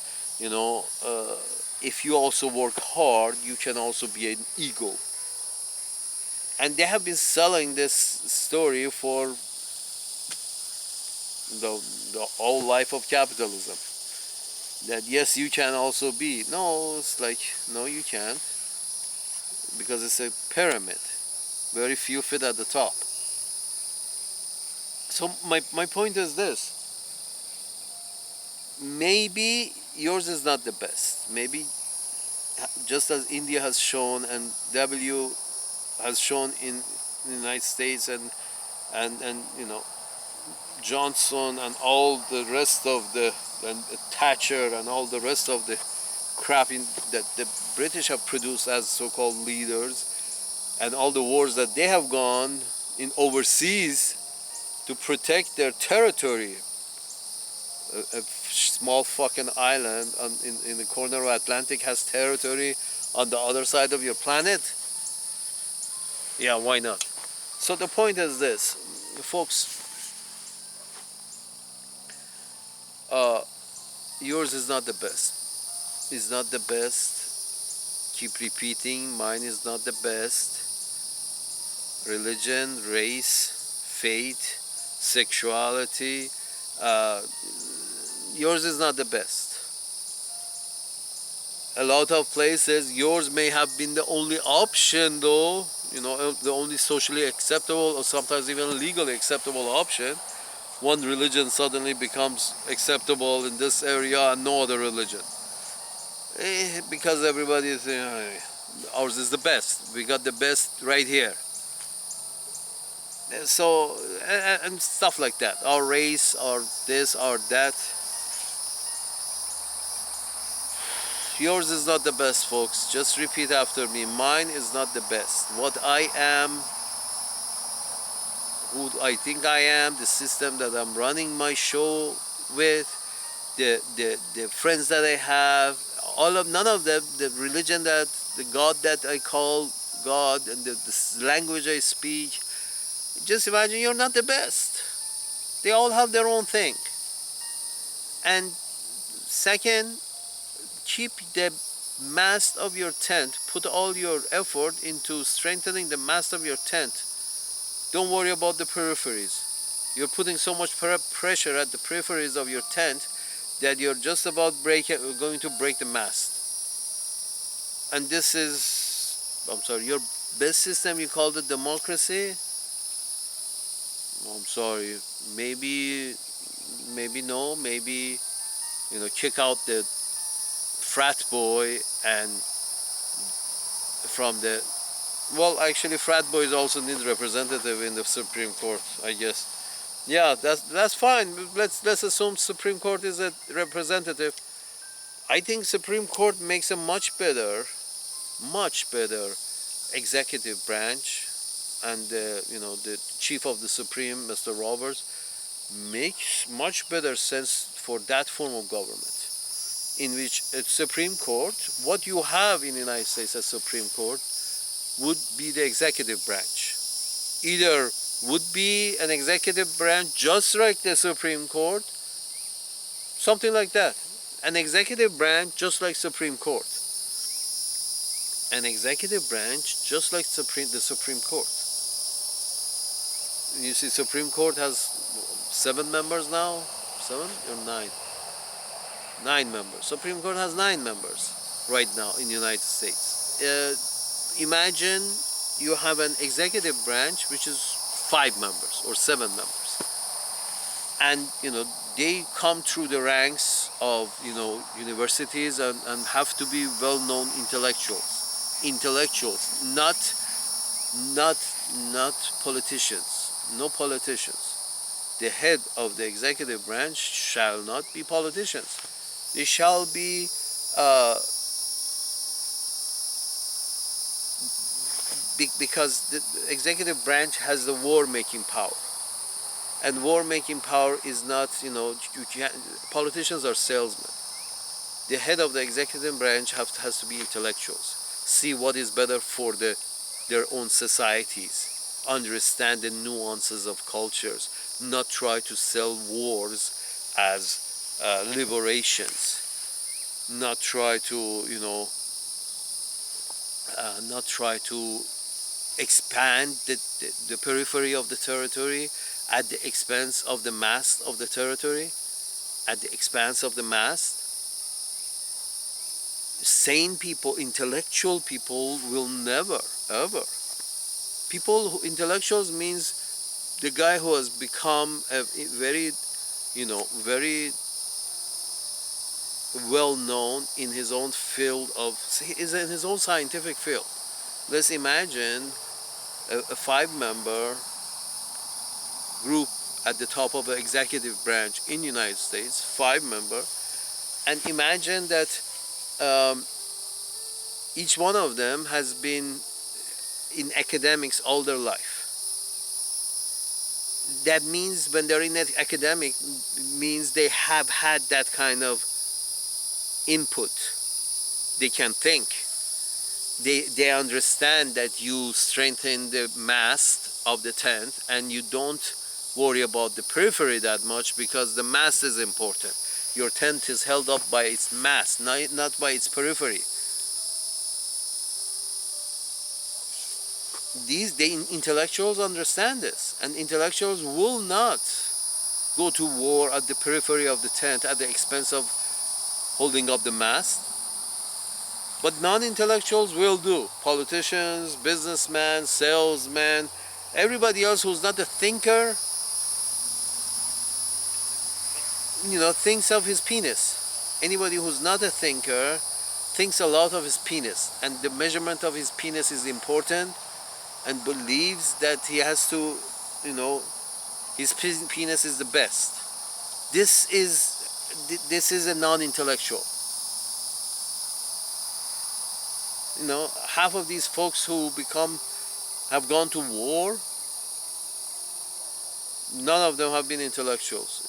if you also work hard you can also be an eagle. And they have been selling this story for the whole life of capitalism, that yes you can also be. No, it's like, no you can't, because it's a pyramid. Very few fit at the top. So my point is this: maybe yours is not the best. Maybe just as India has shown and W has shown in the United States, and Johnson and all the rest of and Thatcher and all the rest of the crap that the British have produced as so-called leaders, and all the wars that they have gone in overseas to protect their territory. A small fucking island in the corner of Atlantic has territory on the other side of your planet. Yeah, why not? So the point is this, folks. Yours is not the best. It's not the best. Keep repeating. Mine is not the best. Religion, race, faith, sexuality. Yours is not the best. A lot of places, yours may have been the only option, though. The only socially acceptable or sometimes even legally acceptable option. One religion suddenly becomes acceptable in this area and no other religion. Because everybody is saying, ours is the best. We got the best right here. So, and stuff like that. Our race, or this, or that. Yours is not the best, folks. Just repeat after me. Mine is not the best. What I am, who I think I am, the system that I'm running my show with, the friends that I have, none of them, the religion the God that I call God, and the language I speak. Just imagine you're not the best. They all have their own thing. And second, keep the mast of your tent, put all your effort into strengthening the mast of your tent. Don't worry about the peripheries. You're putting so much pressure at the peripheries of your tent that you're just about going to break the mast. And this is, your best system, you called it democracy? I'm sorry, maybe no, maybe, kick out the frat boy and from the, well, actually frat boys also need representative in the Supreme Court, I guess. Yeah, that's fine. Let's assume Supreme Court is a representative. I think Supreme Court makes a much better executive branch, and the chief of the Supreme, Mr. Roberts, makes much better sense for that form of government, in which a Supreme Court, what you have in the United States as Supreme Court, would be the executive branch. Either would be an executive branch just like the Supreme Court, something like that. An executive branch just like Supreme Court. An executive branch just like the Supreme Court. You see, Supreme Court has 7 members now? 7 or 9? 9 members. Supreme Court has 9 members right now in the United States. Imagine you have an executive branch which is 5 members or 7 members. And, they come through the ranks of, universities and have to be well-known intellectuals. Intellectuals, not politicians. No politicians. the head of the executive branch shall not be politicians. They shall be because the executive branch has the war-making power, and war-making power is not, politicians are salesmen. The head of the executive branch has to be intellectuals, see what is better for their own societies, understand the nuances of cultures, not try to sell wars as liberations, not try to, not try to expand the periphery of the territory at the expense of the mass of the territory, at the expense of the mass. Sane people, intellectual people will never, ever. Intellectuals means the guy who has become a very, very well known in his own field is in his own scientific field. Let's imagine a five-member group at the top of the executive branch in the United States, five-member, and imagine that each one of them has been in academics all their life. That means when they're in academic, means they have had that kind of input. They can think. They understand that you strengthen the mast of the tent and you don't worry about the periphery that much because the mast is important. Your tent is held up by its mast, not by its periphery. The intellectuals understand this, and intellectuals will not go to war at the periphery of the tent at the expense of holding up the mast. But non-intellectuals will do. Politicians, businessmen, salesmen, everybody else who's not a thinker, thinks of his penis. Anybody who's not a thinker thinks a lot of his penis, and the measurement of his penis is important, and believes that he has to, his penis is the best. This is a non-intellectual. Half of these folks who have gone to war, none of them have been intellectuals.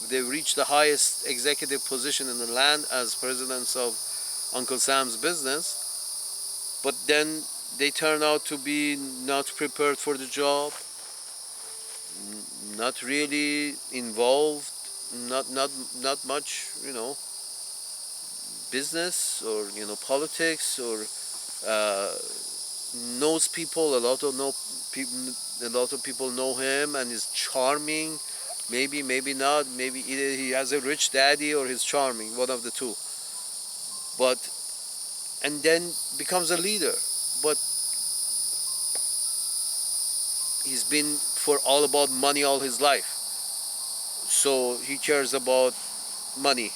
They reached the highest executive position in the land as presidents of Uncle Sam's business, but then they turn out to be not prepared for the job, not really involved, not much, business or politics, or knows people. A lot of people know him and is charming. Maybe not. Maybe either he has a rich daddy or he's charming, one of the two. And then becomes a leader. But he's been all about money all his life. So he cares about money.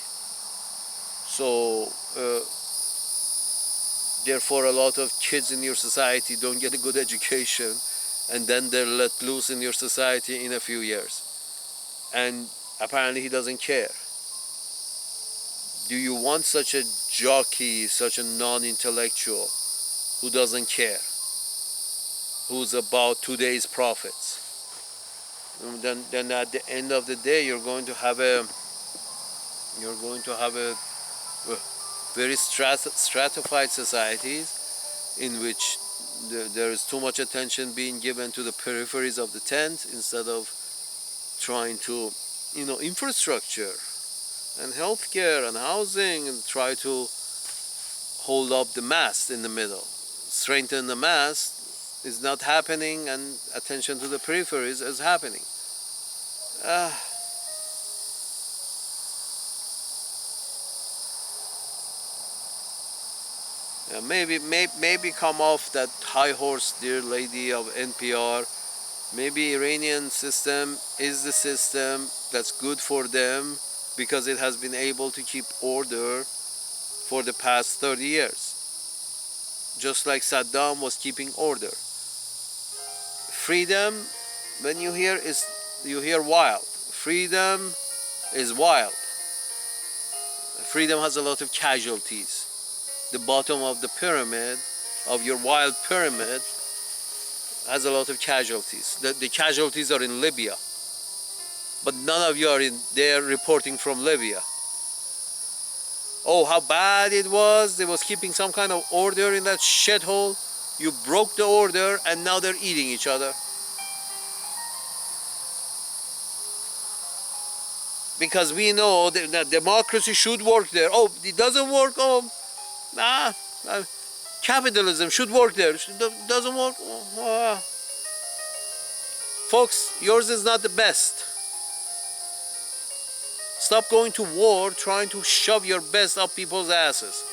So therefore a lot of kids in your society don't get a good education, and then they're let loose in your society in a few years. And apparently he doesn't care. Do you want such a jockey, such a non-intellectual who doesn't care, who's about today's profits? And then at the end of the day, you're going to have a very stratified societies in which there is too much attention being given to the peripheries of the tent instead of trying to, infrastructure and healthcare and housing, and try to hold up the mast in the middle. Strengthen the mast is not happening, and attention to the peripheries is happening. Maybe come off that high horse, dear lady of NPR. Maybe Iranian system is the system that's good for them because it has been able to keep order for the past 30 years. Just like Saddam was keeping order. Freedom, when you hear wild. freedom is wild. Freedom has a lot of casualties. The bottom of the pyramid, of your wild pyramid, has a lot of casualties. The casualties are in Libya. But none of you are in there reporting from Libya. Oh, how bad it was. They was keeping some kind of order in that shithole. You broke the order and now they're eating each other. Because we know that democracy should work there. Oh, it doesn't work. Oh, nah. Capitalism should work there. Doesn't work. Folks, yours is not the best. Stop going to war trying to shove your best up people's asses.